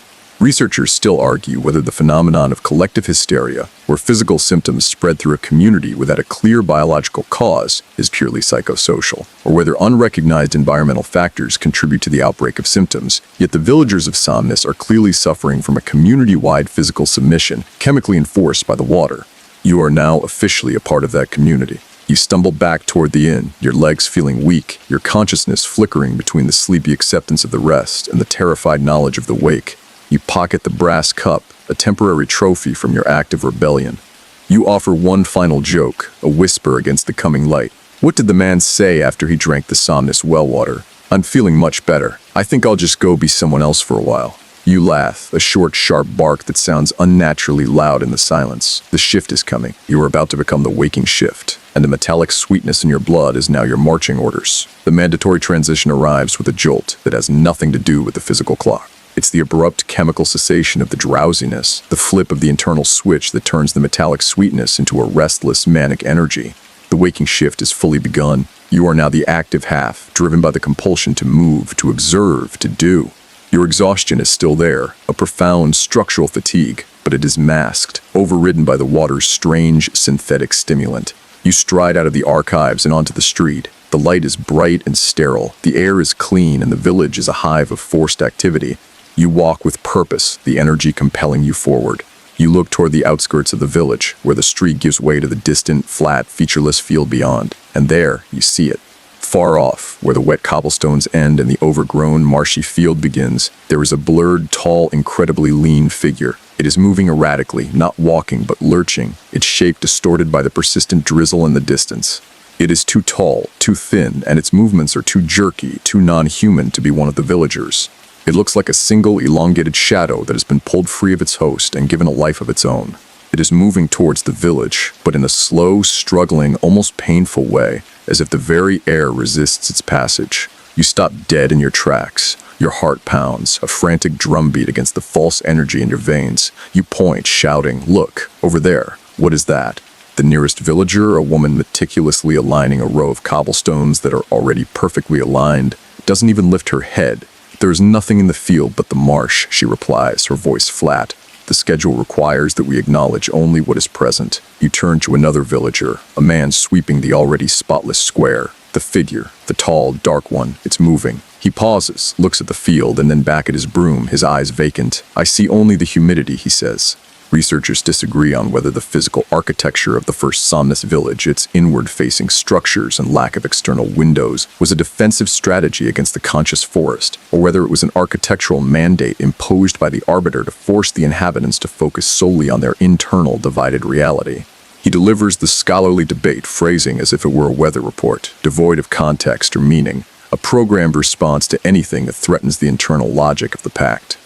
Researchers still argue whether the phenomenon of collective hysteria, where physical symptoms spread through a community without a clear biological cause, is purely psychosocial, or whether unrecognized environmental factors contribute to the outbreak of symptoms. Yet the villagers of Somnus are clearly suffering from a community-wide physical submission, chemically enforced by the water. You are now officially a part of that community. You stumble back toward the inn, your legs feeling weak, your consciousness flickering between the sleepy acceptance of the rest and the terrified knowledge of the wake. You pocket the brass cup, a temporary trophy from your act of rebellion. You offer one final joke, a whisper against the coming light. What did the man say after he drank the Somnus well water? I'm feeling much better. I think I'll just go be someone else for a while. You laugh, a short, sharp bark that sounds unnaturally loud in the silence. The shift is coming. You are about to become the waking shift, and the metallic sweetness in your blood is now your marching orders. The mandatory transition arrives with a jolt that has nothing to do with the physical clock. It's the abrupt chemical cessation of the drowsiness, the flip of the internal switch that turns the metallic sweetness into a restless, manic energy. The waking shift is fully begun. You are now the active half, driven by the compulsion to move, to observe, to do. Your exhaustion is still there, a profound structural fatigue, but it is masked, overridden by the water's strange, synthetic stimulant. You stride out of the archives and onto the street. The light is bright and sterile, the air is clean, and the village is a hive of forced activity. You walk with purpose, the energy compelling you forward. You look toward the outskirts of the village, where the street gives way to the distant, flat, featureless field beyond. And there, you see it. Far off, where the wet cobblestones end and the overgrown, marshy field begins, there is a blurred, tall, incredibly lean figure. It is moving erratically, not walking but lurching, its shape distorted by the persistent drizzle in the distance. It is too tall, too thin, and its movements are too jerky, too non-human to be one of the villagers. It looks like a single, elongated shadow that has been pulled free of its host and given a life of its own. It is moving towards the village, but in a slow, struggling, almost painful way, as if the very air resists its passage. You stop dead in your tracks. Your heart pounds, a frantic drumbeat against the false energy in your veins. You point, shouting, "Look, over there. What is that?" The nearest villager, a woman meticulously aligning a row of cobblestones that are already perfectly aligned, doesn't even lift her head. "There is nothing in the field but the marsh," she replies, her voice flat. "The schedule requires that we acknowledge only what is present." You turn to another villager, a man sweeping the already spotless square. The figure, the tall, dark one, it's moving. He pauses, looks at the field, and then back at his broom, his eyes vacant. "I see only the humidity," he says. Researchers disagree on whether the physical architecture of the first Somnus village, its inward-facing structures and lack of external windows, was a defensive strategy against the conscious forest, or whether it was an architectural mandate imposed by the arbiter to force the inhabitants to focus solely on their internal divided reality. He delivers the scholarly debate, phrasing as if it were a weather report, devoid of context or meaning, a programmed response to anything that threatens the internal logic of the pact.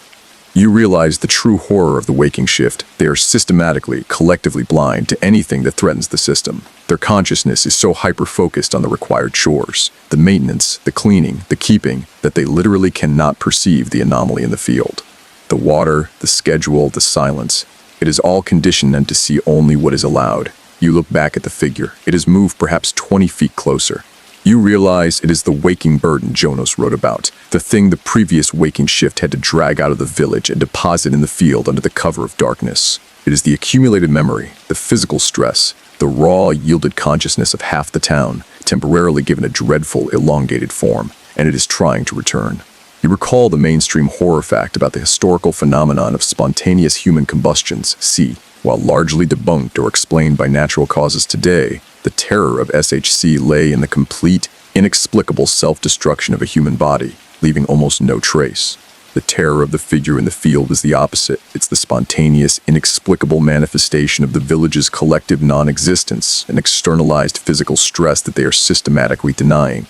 You realize the true horror of the waking shift. They are systematically, collectively blind to anything that threatens the system. Their consciousness is so hyper-focused on the required chores, the maintenance, the cleaning, the keeping, that they literally cannot perceive the anomaly in the field. The water, the schedule, the silence. It is all conditioned them to see only what is allowed. You look back at the figure. It has moved perhaps 20 feet closer. You realize it is the waking burden Jonas wrote about, the thing the previous waking shift had to drag out of the village and deposit in the field under the cover of darkness. It is the accumulated memory, the physical stress, the raw, yielded consciousness of half the town, temporarily given a dreadful, elongated form, and it is trying to return. You recall the mainstream horror fact about the historical phenomenon of spontaneous human combustions, see, while largely debunked or explained by natural causes today, the terror of SHC lay in the complete, inexplicable self-destruction of a human body, leaving almost no trace. The terror of the figure in the field is the opposite. It's the spontaneous, inexplicable manifestation of the village's collective non-existence, an externalized physical stress that they are systematically denying.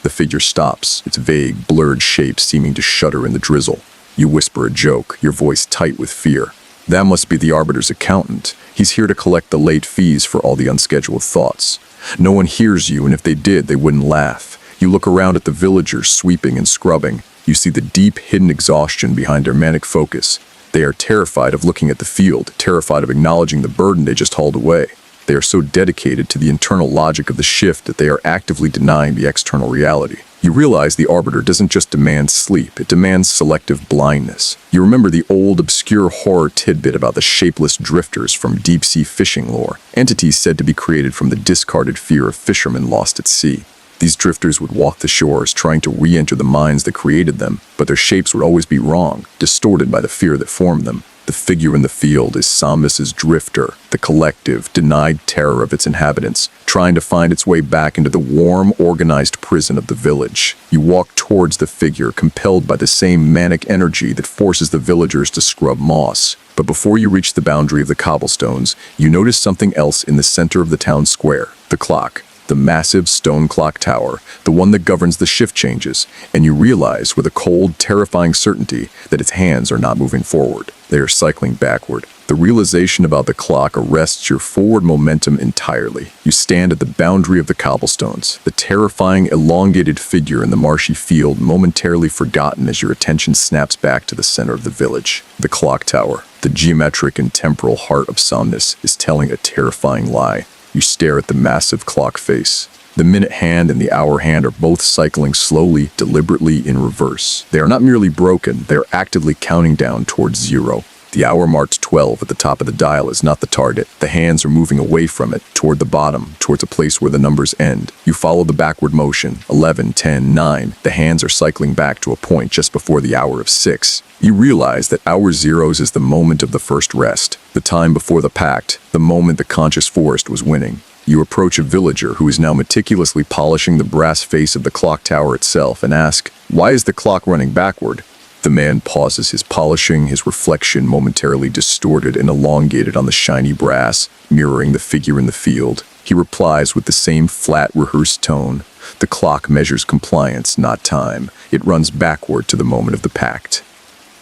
The figure stops, its vague, blurred shape seeming to shudder in the drizzle. You whisper a joke, your voice tight with fear. That must be the arbiter's accountant. He's here to collect the late fees for all the unscheduled thoughts. No one hears you, and if they did, they wouldn't laugh. You look around at the villagers sweeping and scrubbing. You see the deep, hidden exhaustion behind their manic focus. They are terrified of looking at the field, terrified of acknowledging the burden they just hauled away. They are so dedicated to the internal logic of the shift that they are actively denying the external reality. You realize the Arbiter doesn't just demand sleep, it demands selective blindness. You remember the old, obscure horror tidbit about the shapeless drifters from deep-sea fishing lore, entities said to be created from the discarded fear of fishermen lost at sea. These drifters would walk the shores trying to re-enter the minds that created them, but their shapes would always be wrong, distorted by the fear that formed them. The figure in the field is Somnus's drifter, the collective, denied terror of its inhabitants, trying to find its way back into the warm, organized prison of the village. You walk towards the figure, compelled by the same manic energy that forces the villagers to scrub moss. But before you reach the boundary of the cobblestones, you notice something else in the center of the town square, the clock. The massive stone clock tower, the one that governs the shift changes, and you realize with a cold, terrifying certainty that its hands are not moving forward. They are cycling backward. The realization about the clock arrests your forward momentum entirely. You stand at the boundary of the cobblestones, the terrifying, elongated figure in the marshy field momentarily forgotten as your attention snaps back to the center of the village. The clock tower, the geometric and temporal heart of Somnus, is telling a terrifying lie. You stare at the massive clock face. The minute hand and the hour hand are both cycling slowly, deliberately in reverse. They are not merely broken, they are actively counting down towards zero. The hour marked 12 at the top of the dial is not the target. The hands are moving away from it, toward the bottom, towards a place where the numbers end. You follow the backward motion, 11, 10, 9. The hands are cycling back to a point just before the hour of 6. You realize that hour zeros is the moment of the first rest, the time before the pact, the moment the conscious forest was winning. You approach a villager who is now meticulously polishing the brass face of the clock tower itself and ask, "Why is the clock running backward?" The man pauses his polishing, his reflection momentarily distorted and elongated on the shiny brass, mirroring the figure in the field. He replies with the same flat, rehearsed tone. The clock measures compliance, not time. It runs backward to the moment of the pact.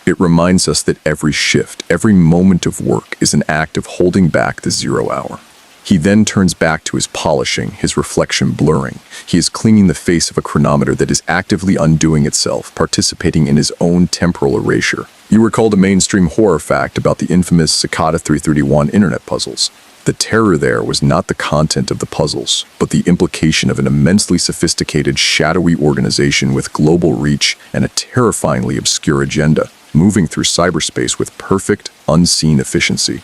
It reminds us that every shift, every moment of work is an act of holding back the 0 hour. He then turns back to his polishing, his reflection blurring. He is cleaning the face of a chronometer that is actively undoing itself, participating in his own temporal erasure. You recall the mainstream horror fact about the infamous Cicada 331 internet puzzles. The terror there was not the content of the puzzles, but the implication of an immensely sophisticated, shadowy organization with global reach and a terrifyingly obscure agenda, moving through cyberspace with perfect, unseen efficiency.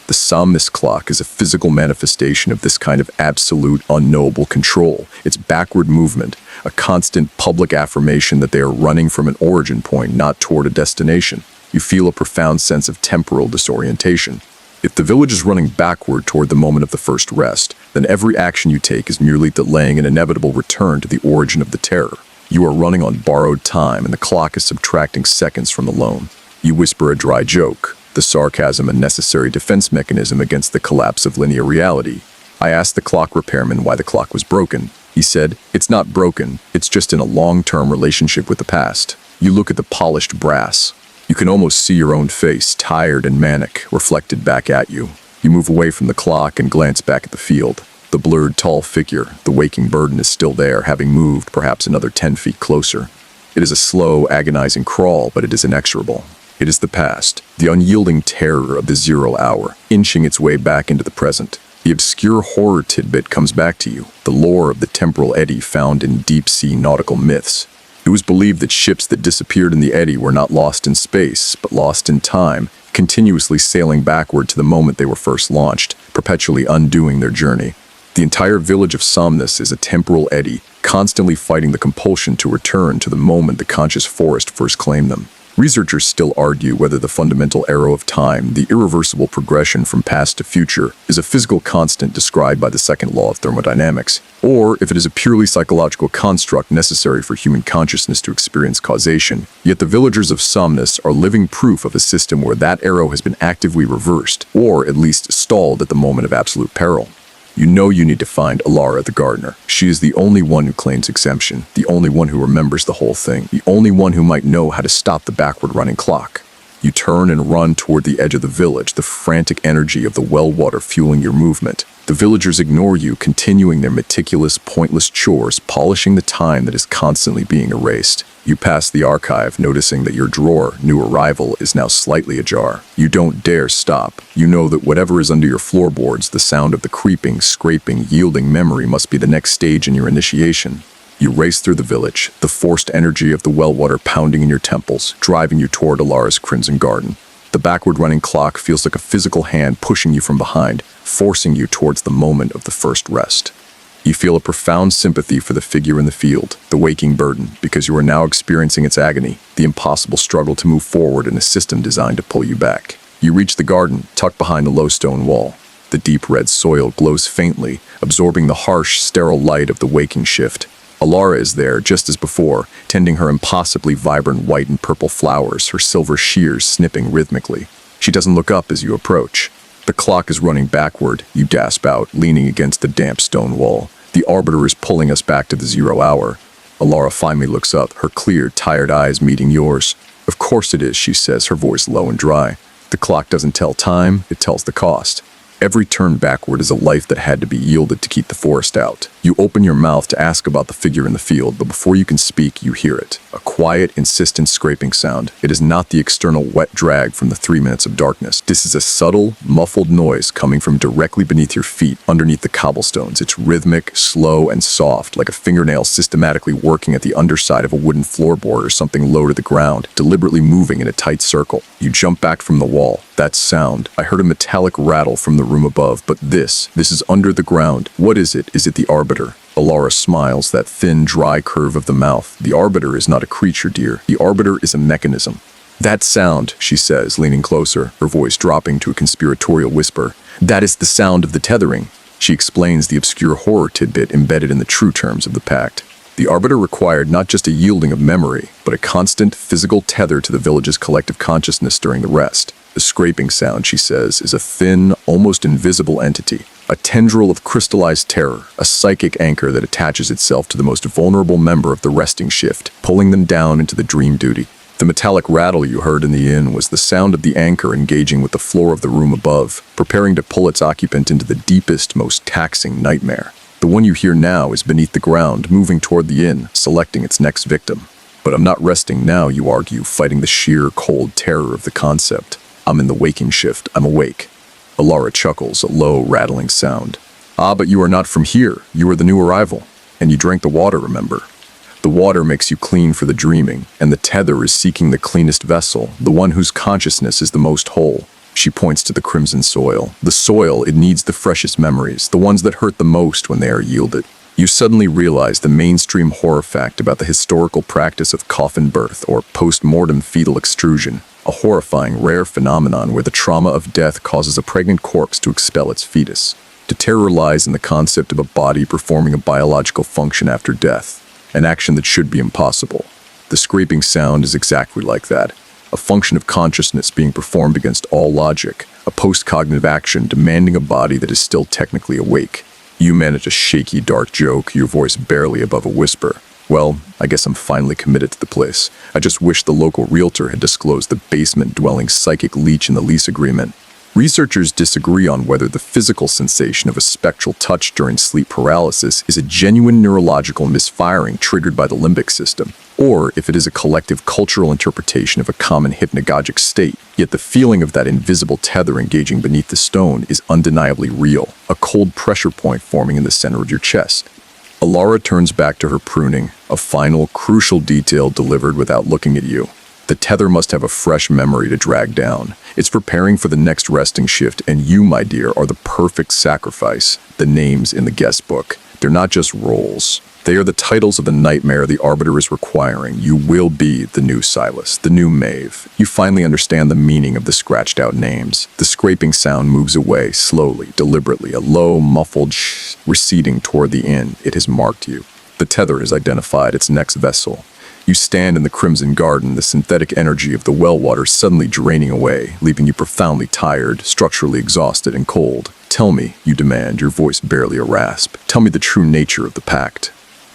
The Somnus clock is a physical manifestation of this kind of absolute, unknowable control. Its backward movement, a constant public affirmation that they are running from an origin point, not toward a destination. You feel a profound sense of temporal disorientation. If the village is running backward toward the moment of the first rest, then every action you take is merely delaying an inevitable return to the origin of the terror. You are running on borrowed time, and the clock is subtracting seconds from the loan. You whisper a dry joke, the sarcasm a necessary defense mechanism against the collapse of linear reality. I asked the clock repairman why the clock was broken. He said, "It's not broken, it's just in a long-term relationship with the past." You look at the polished brass. You can almost see your own face, tired and manic, reflected back at you. You move away from the clock and glance back at the field. The blurred, tall figure, the waking burden is still there, having moved perhaps another 10 feet closer. It is a slow, agonizing crawl, but it is inexorable. It is the past, the unyielding terror of the 0 hour, inching its way back into the present. The obscure horror tidbit comes back to you, the lore of the temporal eddy found in deep-sea nautical myths. It was believed that ships that disappeared in the eddy were not lost in space, but lost in time, continuously sailing backward to the moment they were first launched, perpetually undoing their journey. The entire village of Somnus is a temporal eddy, constantly fighting the compulsion to return to the moment the conscious forest first claimed them. Researchers still argue whether the fundamental arrow of time, the irreversible progression from past to future, is a physical constant described by the second law of thermodynamics, or if it is a purely psychological construct necessary for human consciousness to experience causation. Yet the villagers of Somnus are living proof of a system where that arrow has been actively reversed, or at least stalled at the moment of absolute peril. You know you need to find Alara the gardener. She is the only one who claims exemption, the only one who remembers the whole thing, the only one who might know how to stop the backward-running clock. You turn and run toward the edge of the village, the frantic energy of the well water fueling your movement. The villagers ignore you, continuing their meticulous, pointless chores, polishing the time that is constantly being erased. You pass the archive, noticing that your drawer, new arrival, is now slightly ajar. You don't dare stop. You know that whatever is under your floorboards, the sound of the creeping, scraping, yielding memory must be the next stage in your initiation. You race through the village, the forced energy of the well water pounding in your temples, driving you toward Alara's crimson garden. The backward-running clock feels like a physical hand pushing you from behind, forcing you towards the moment of the first rest. You feel a profound sympathy for the figure in the field, the waking burden, because you are now experiencing its agony, the impossible struggle to move forward in a system designed to pull you back. You reach the garden, tucked behind a low stone wall. The deep red soil glows faintly, absorbing the harsh, sterile light of the waking shift. Alara is there, just as before, tending her impossibly vibrant white and purple flowers, her silver shears snipping rhythmically. She doesn't look up as you approach. The clock is running backward. You gasp out, leaning against the damp stone wall. The arbiter is pulling us back to the 0 hour. Alara finally looks up, her clear, tired eyes meeting yours. "Of course it is," she says, her voice low and dry. "The clock doesn't tell time, it tells the cost. Every turn backward is a life that had to be yielded to keep the forest out." You open your mouth to ask about the figure in the field, but before you can speak, you hear it. A quiet, insistent scraping sound. It is not the external wet drag from the 3 minutes of darkness. This is a subtle, muffled noise coming from directly beneath your feet, underneath the cobblestones. It's rhythmic, slow, and soft, like a fingernail systematically working at the underside of a wooden floorboard or something low to the ground, deliberately moving in a tight circle. You jump back from the wall. That sound. I heard a metallic rattle from the room above, but this is under the ground. What is it? Is it the arbiter? Alara smiles, that thin, dry curve of the mouth. The arbiter is not a creature, dear. The arbiter is a mechanism. "That sound," she says, leaning closer, her voice dropping to a conspiratorial whisper. "That is the sound of the tethering." She explains the obscure horror tidbit embedded in the true terms of the pact. The arbiter required not just a yielding of memory, but a constant, physical tether to the village's collective consciousness during the rest. The scraping sound, she says, is a thin, almost invisible entity, a tendril of crystallized terror, a psychic anchor that attaches itself to the most vulnerable member of the resting shift, pulling them down into the dream duty. The metallic rattle you heard in the inn was the sound of the anchor engaging with the floor of the room above, preparing to pull its occupant into the deepest, most taxing nightmare. The one you hear now is beneath the ground, moving toward the inn, selecting its next victim. "But I'm not resting now," you argue, fighting the sheer, cold terror of the concept. "I'm in the waking shift. I'm awake." Alara chuckles, a low, rattling sound. "Ah, but you are not from here. You are the new arrival. And you drank the water, remember? The water makes you clean for the dreaming, and the tether is seeking the cleanest vessel, the one whose consciousness is the most whole." She points to the crimson soil. The soil, it needs the freshest memories, the ones that hurt the most when they are yielded. You suddenly realize the mainstream horror fact about the historical practice of coffin birth or post-mortem fetal extrusion, a horrifying, rare phenomenon where the trauma of death causes a pregnant corpse to expel its fetus. To terror lies in the concept of a body performing a biological function after death, an action that should be impossible. The scraping sound is exactly like that, a function of consciousness being performed against all logic, a post-cognitive action demanding a body that is still technically awake. You manage a shaky, dark joke, your voice barely above a whisper. "Well, I guess I'm finally committed to the place. I just wish the local realtor had disclosed the basement-dwelling psychic leech in the lease agreement." Researchers disagree on whether the physical sensation of a spectral touch during sleep paralysis is a genuine neurological misfiring triggered by the limbic system, or if it is a collective cultural interpretation of a common hypnagogic state. Yet the feeling of that invisible tether engaging beneath the stone is undeniably real, a cold pressure point forming in the center of your chest. Alara turns back to her pruning, a final, crucial detail delivered without looking at you. The tether must have a fresh memory to drag down. It's preparing for the next resting shift, and you, my dear, are the perfect sacrifice. The names in the guest book, they're not just roles. They are the titles of the nightmare the arbiter is requiring. You will be the new Silas, the new Maeve. You finally understand the meaning of the scratched-out names. The scraping sound moves away, slowly, deliberately, a low, muffled shh receding toward the inn. It has marked you. The tether has identified its next vessel. You stand in the crimson garden, the synthetic energy of the well water suddenly draining away, leaving you profoundly tired, structurally exhausted, and cold. "Tell me," you demand, your voice barely a rasp. "Tell me the true nature of the pact.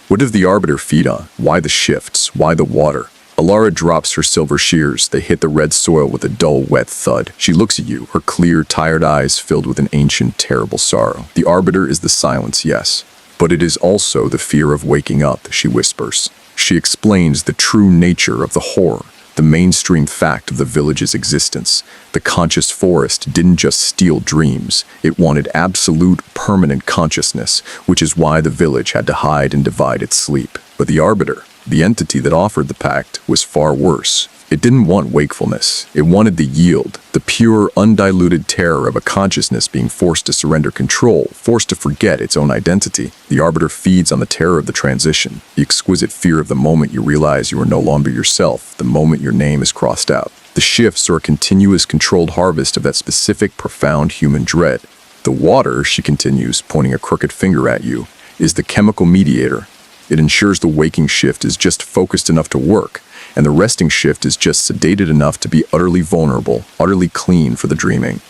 What does the arbiter feed on? Why the shifts? Why the water?" Alara drops her silver shears. They hit the red soil with a dull, wet thud. She looks at you, her clear, tired eyes filled with an ancient, terrible sorrow. The arbiter is the silence, yes, but it is also the fear of waking up, she whispers. She explains the true nature of the horror, the mainstream fact of the village's existence. The conscious forest didn't just steal dreams, it wanted absolute, permanent consciousness, which is why the village had to hide and divide its sleep. But the arbiter, the entity that offered the pact, was far worse. It didn't want wakefulness. It wanted the yield, the pure, undiluted terror of a consciousness being forced to surrender control, forced to forget its own identity. The arbiter feeds on the terror of the transition, the exquisite fear of the moment you realize you are no longer yourself, the moment your name is crossed out. The shifts are a continuous, controlled harvest of that specific, profound human dread. The water, she continues, pointing a crooked finger at you, is the chemical mediator. It ensures the waking shift is just focused enough to work, and the resting shift is just sedated enough to be utterly vulnerable, utterly clean for the dreaming.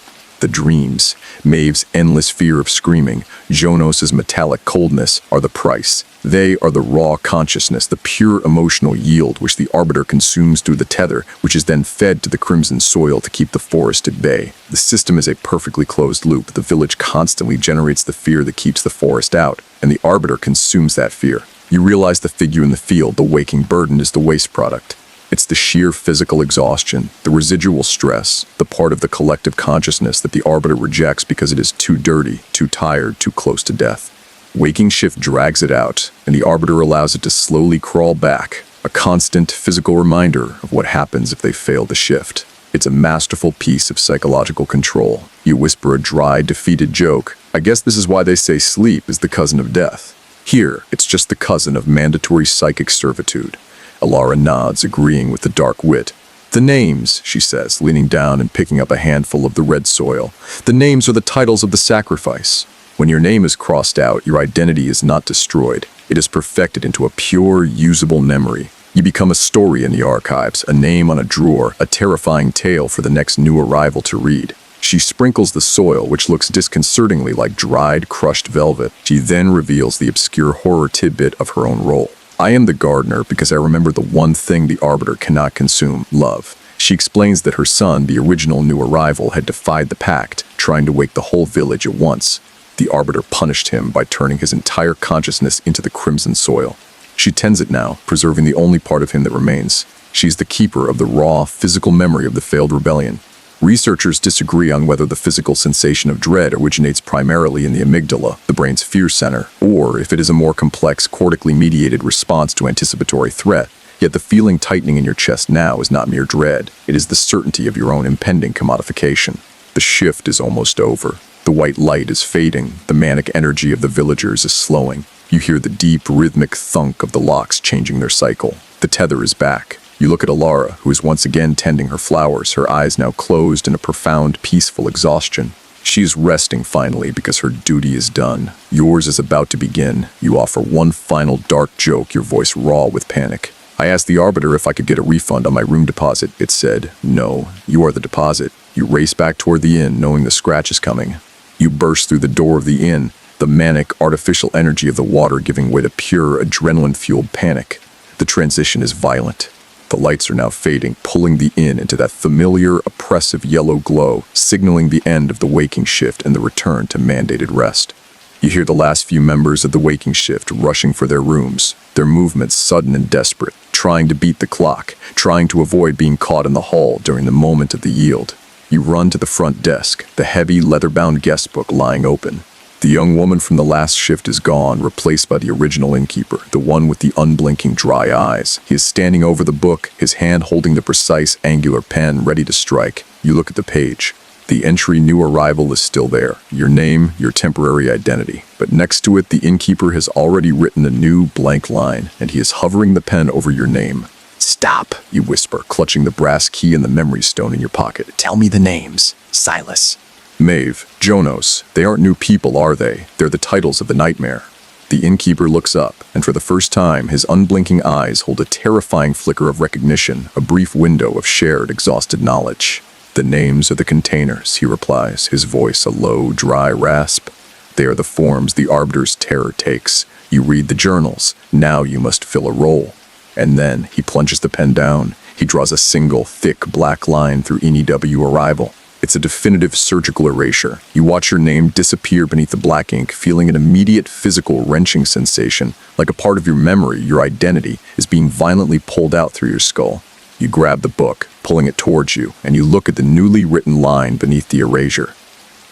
The dreams, Maeve's endless fear of screaming, Jonos's metallic coldness, are the price. They are the raw consciousness, the pure emotional yield which the arbiter consumes through the tether, which is then fed to the crimson soil to keep the forest at bay. The system is a perfectly closed loop. The village constantly generates the fear that keeps the forest out, and the arbiter consumes that fear. You realize the figure in the field, the waking burden, is the waste product. It's the sheer physical exhaustion, the residual stress, the part of the collective consciousness that the arbiter rejects because it is too dirty, too tired, too close to death. Waking shift drags it out, and the arbiter allows it to slowly crawl back, a constant physical reminder of what happens if they fail to shift. It's a masterful piece of psychological control. You whisper a dry, defeated joke. I guess this is why they say sleep is the cousin of death. Here, it's just the cousin of mandatory psychic servitude. Alara nods, agreeing with the dark wit. The names, she says, leaning down and picking up a handful of the red soil. The names are the titles of the sacrifice. When your name is crossed out, your identity is not destroyed. It is perfected into a pure, usable memory. You become a story in the archives, a name on a drawer, a terrifying tale for the next new arrival to read. She sprinkles the soil, which looks disconcertingly like dried, crushed velvet. She then reveals the obscure horror tidbit of her own role. I am the gardener because I remember the one thing the arbiter cannot consume, love. She explains that her son, the original new arrival, had defied the pact, trying to wake the whole village at once. The arbiter punished him by turning his entire consciousness into the crimson soil. She tends it now, preserving the only part of him that remains. She's the keeper of the raw, physical memory of the failed rebellion. Researchers disagree on whether the physical sensation of dread originates primarily in the amygdala, the brain's fear center, or if it is a more complex, cortically mediated response to anticipatory threat. Yet the feeling tightening in your chest now is not mere dread. It is the certainty of your own impending commodification. The shift is almost over. The white light is fading. The manic energy of the villagers is slowing. You hear the deep, rhythmic thunk of the locks changing their cycle. The tether is back. You look at Alara, who is once again tending her flowers, her eyes now closed in a profound, peaceful exhaustion. She is resting finally because her duty is done. Yours is about to begin. You offer one final dark joke, your voice raw with panic. I asked the arbiter if I could get a refund on my room deposit. It said, no, you are the deposit. You race back toward the inn, knowing the scratch is coming. You burst through the door of the inn, the manic, artificial energy of the water giving way to pure, adrenaline-fueled panic. The transition is violent. The lights are now fading, pulling the inn into that familiar, oppressive yellow glow, signaling the end of the waking shift and the return to mandated rest. You hear the last few members of the waking shift rushing for their rooms, their movements sudden and desperate, trying to beat the clock, trying to avoid being caught in the hall during the moment of the yield. You run to the front desk, the heavy, leather-bound guest book lying open. The young woman from the last shift is gone, replaced by the original innkeeper, the one with the unblinking dry eyes. He is standing over the book, his hand holding the precise, angular pen, ready to strike. You look at the page. The entry "New Arrival" is still there. Your name, your temporary identity. But next to it, the innkeeper has already written a new, blank line, and he is hovering the pen over your name. Stop, you whisper, clutching the brass key and the memory stone in your pocket. Tell me the names. Silas. Maeve, Jonos, they aren't new people, are they? They're the titles of the nightmare. The innkeeper looks up, and for the first time, his unblinking eyes hold a terrifying flicker of recognition, a brief window of shared, exhausted knowledge. The names are the containers, he replies, his voice a low, dry rasp. They are the forms the arbiter's terror takes. You read the journals. Now you must fill a role. And then he plunges the pen down. He draws a single, thick, black line through EW arrival. It's a definitive surgical erasure. You watch your name disappear beneath the black ink, feeling an immediate physical wrenching sensation, like a part of your memory, your identity, is being violently pulled out through your skull. You grab the book, pulling it towards you, and you look at the newly written line beneath the erasure.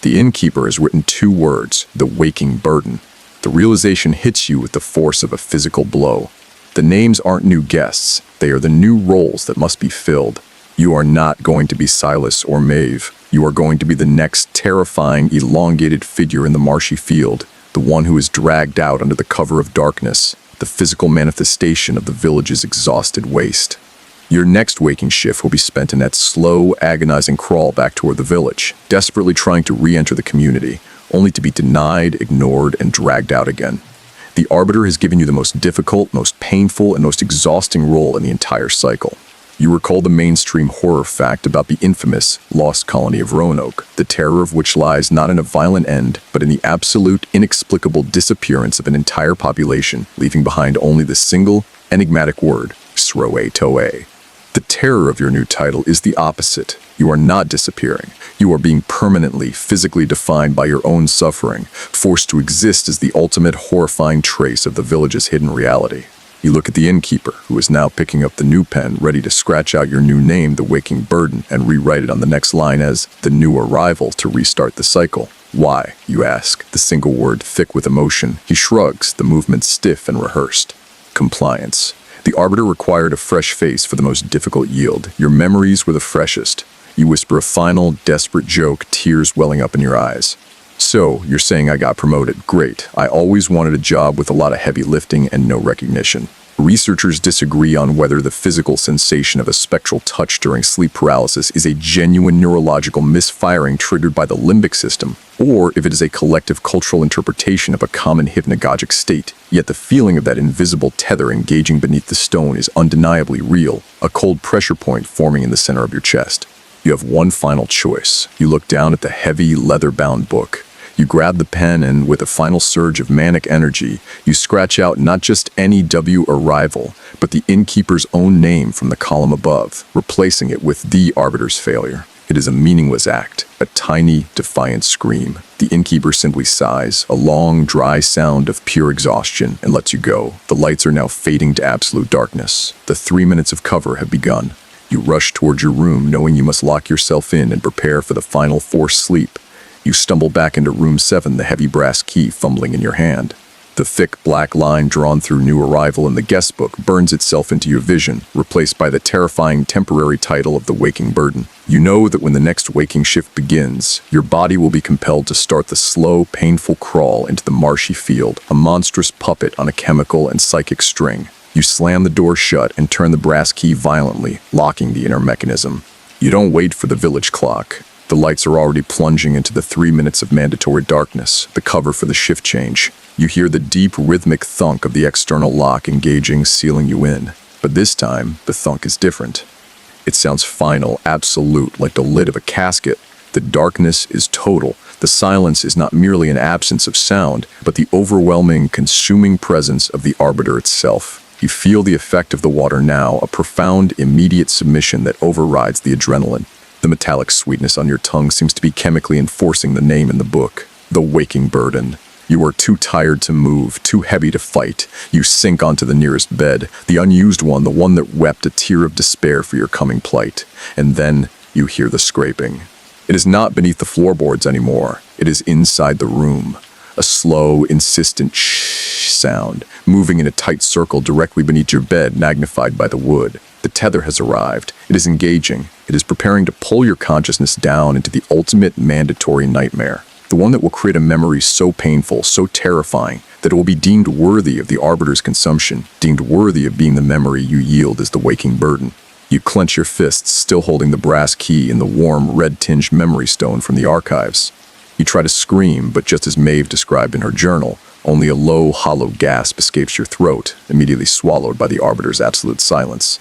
The innkeeper has written 2 words, the waking burden. The realization hits you with the force of a physical blow. The names aren't new guests, they are the new roles that must be filled. You are not going to be Silas or Maeve. You are going to be the next terrifying, elongated figure in the marshy field, the one who is dragged out under the cover of darkness, the physical manifestation of the village's exhausted waste. Your next waking shift will be spent in that slow, agonizing crawl back toward the village, desperately trying to re-enter the community, only to be denied, ignored, and dragged out again. The Arbiter has given you the most difficult, most painful, and most exhausting role in the entire cycle. You recall the mainstream horror fact about the infamous lost colony of Roanoke, the terror of which lies not in a violent end, but in the absolute, inexplicable disappearance of an entire population, leaving behind only the single, enigmatic word, Sroe Toe. The terror of your new title is the opposite. You are not disappearing. You are being permanently, physically defined by your own suffering, forced to exist as the ultimate horrifying trace of the village's hidden reality. You look at the innkeeper, who is now picking up the new pen, ready to scratch out your new name, the waking burden, and rewrite it on the next line as the new arrival to restart the cycle. Why, you ask, the single word thick with emotion. He shrugs, the movement stiff and rehearsed. Compliance. The Arbiter required a fresh face for the most difficult yield. Your memories were the freshest. You whisper a final, desperate joke, tears welling up in your eyes. So, you're saying I got promoted. Great. I always wanted a job with a lot of heavy lifting and no recognition. Researchers disagree on whether the physical sensation of a spectral touch during sleep paralysis is a genuine neurological misfiring triggered by the limbic system, or if it is a collective cultural interpretation of a common hypnagogic state. Yet the feeling of that invisible tether engaging beneath the stone is undeniably real, a cold pressure point forming in the center of your chest. You have one final choice. You look down at the heavy, leather-bound book. You grab the pen and, with a final surge of manic energy, you scratch out not just NEW arrival, but the innkeeper's own name from the column above, replacing it with the Arbiter's failure. It is a meaningless act, a tiny, defiant scream. The innkeeper simply sighs, a long, dry sound of pure exhaustion, and lets you go. The lights are now fading to absolute darkness. The 3 minutes of cover have begun. You rush towards your room, knowing you must lock yourself in and prepare for the final forced sleep. You stumble back into room 7, the heavy brass key fumbling in your hand. The thick black line drawn through new arrival in the guest book burns itself into your vision, replaced by the terrifying temporary title of the waking burden. You know that when the next waking shift begins, your body will be compelled to start the slow, painful crawl into the marshy field, a monstrous puppet on a chemical and psychic string. You slam the door shut and turn the brass key violently, locking the inner mechanism. You don't wait for the village clock. The lights are already plunging into the 3 minutes of mandatory darkness, the cover for the shift change. You hear the deep, rhythmic thunk of the external lock engaging, sealing you in. But this time, the thunk is different. It sounds final, absolute, like the lid of a casket. The darkness is total. The silence is not merely an absence of sound, but the overwhelming, consuming presence of the Arbiter itself. You feel the effect of the water now, a profound, immediate submission that overrides the adrenaline. The metallic sweetness on your tongue seems to be chemically enforcing the name in the book. The waking burden. You are too tired to move, too heavy to fight. You sink onto the nearest bed, the unused one, the one that wept a tear of despair for your coming plight. And then you hear the scraping. It is not beneath the floorboards anymore. It is inside the room. A slow, insistent shh sound, moving in a tight circle directly beneath your bed, magnified by the wood. The tether has arrived. It is engaging. It is preparing to pull your consciousness down into the ultimate mandatory nightmare. The one that will create a memory so painful, so terrifying, that it will be deemed worthy of the Arbiter's consumption, deemed worthy of being the memory you yield as the waking burden. You clench your fists, still holding the brass key and the warm, red-tinged memory stone from the archives. You try to scream, but just as Maeve described in her journal, only a low, hollow gasp escapes your throat, immediately swallowed by the Arbiter's absolute silence.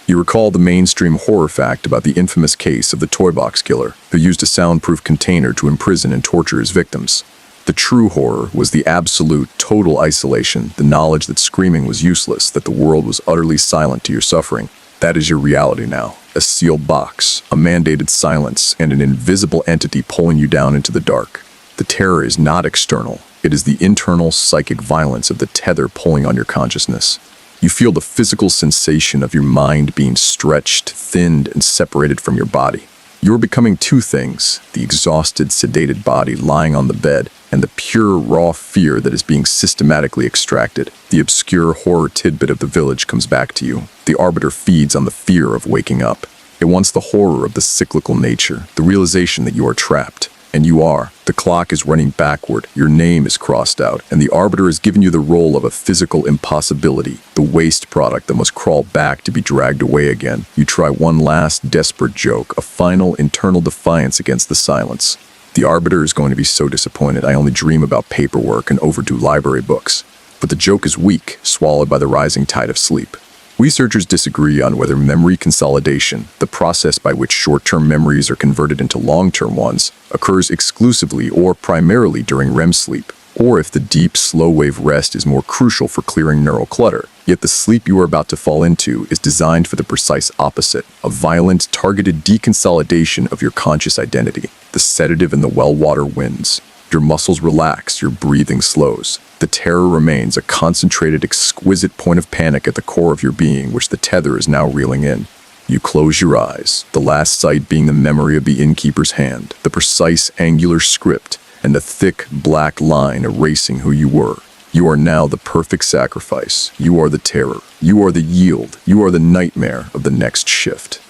You recall the mainstream horror fact about the infamous case of the toy box killer, who used a soundproof container to imprison and torture his victims. The true horror was the absolute, total isolation, the knowledge that screaming was useless, that the world was utterly silent to your suffering. That is your reality now. A sealed box, a mandated silence, and an invisible entity pulling you down into the dark. The terror is not external. It is the internal psychic violence of the tether pulling on your consciousness. You feel the physical sensation of your mind being stretched, thinned, and separated from your body. You're becoming two things: the exhausted, sedated body lying on the bed, and the pure, raw fear that is being systematically extracted. The obscure horror tidbit of the village comes back to you. The arbiter feeds on the fear of waking up. It wants the horror of the cyclical nature, the realization that you are trapped. And you are. The clock is running backward, your name is crossed out, and the arbiter has given you the role of a physical impossibility, the waste product that must crawl back to be dragged away again. You try one last desperate joke, a final internal defiance against the silence. The arbiter is going to be so disappointed. I only dream about paperwork and overdue library books. But the joke is weak, swallowed by the rising tide of sleep. Researchers disagree on whether memory consolidation, the process by which short-term memories are converted into long-term ones, occurs exclusively or primarily during REM sleep, or if the deep, slow-wave rest is more crucial for clearing neural clutter. Yet the sleep you are about to fall into is designed for the precise opposite, a violent, targeted deconsolidation of your conscious identity. The sedative in the well water wins. Your muscles relax, your breathing slows. The terror remains, a concentrated, exquisite point of panic at the core of your being, which the tether is now reeling in. You close your eyes, the last sight being the memory of the innkeeper's hand, the precise angular script, and the thick, black line erasing who you were. You are now the perfect sacrifice. You are the terror. You are the yield. You are the nightmare of the next shift.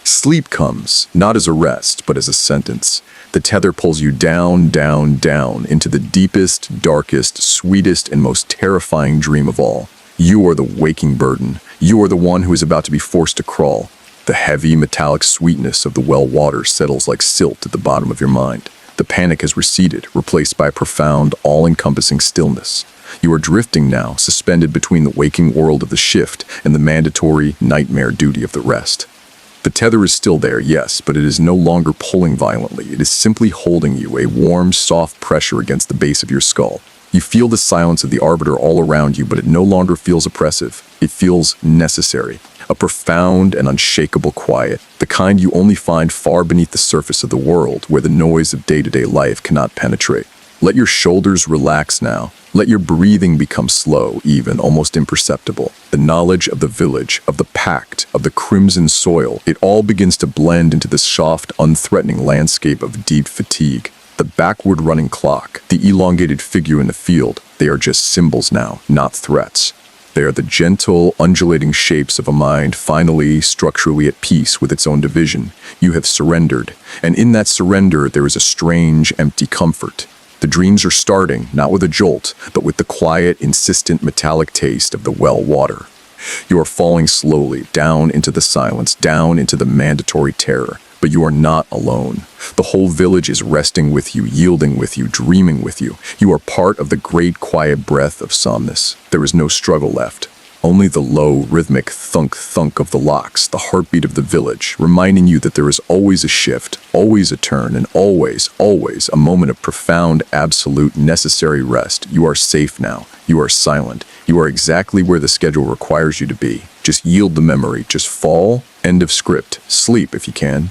Sleep comes, not as a rest, but as a sentence. The tether pulls you down, down, down into the deepest, darkest, sweetest, and most terrifying dream of all. You are the waking burden. You are the one who is about to be forced to crawl. The heavy, metallic sweetness of the well water settles like silt at the bottom of your mind. The panic has receded, replaced by a profound, all-encompassing stillness. You are drifting now, suspended between the waking world of the shift and the mandatory, nightmare duty of the rest. The tether is still there, yes, but it is no longer pulling violently. It is simply holding you, a warm, soft pressure against the base of your skull. You feel the silence of the arbiter all around you, but it no longer feels oppressive. It feels necessary. A profound and unshakable quiet, the kind you only find far beneath the surface of the world, where the noise of day-to-day life cannot penetrate. Let your shoulders relax now. Let your breathing become slow, even almost imperceptible. The knowledge of the village, of the pact, of the crimson soil, it all begins to blend into the soft, unthreatening landscape of deep fatigue. The backward-running clock, the elongated figure in the field, they are just symbols now, not threats. They are the gentle, undulating shapes of a mind finally, structurally at peace with its own division. You have surrendered, and in that surrender there is a strange, empty comfort. The dreams are starting, not with a jolt, but with the quiet, insistent, metallic taste of the well water. You are falling slowly, down into the silence, down into the mandatory terror. But you are not alone. The whole village is resting with you, yielding with you, dreaming with you. You are part of the great quiet breath of somnus. There is no struggle left. Only the low, rhythmic thunk-thunk of the locks, the heartbeat of the village, reminding you that there is always a shift, always a turn, and always, always a moment of profound, absolute, necessary rest. You are safe now. You are silent. You are exactly where the schedule requires you to be. Just yield the memory. Just fall. End of script. Sleep if you can.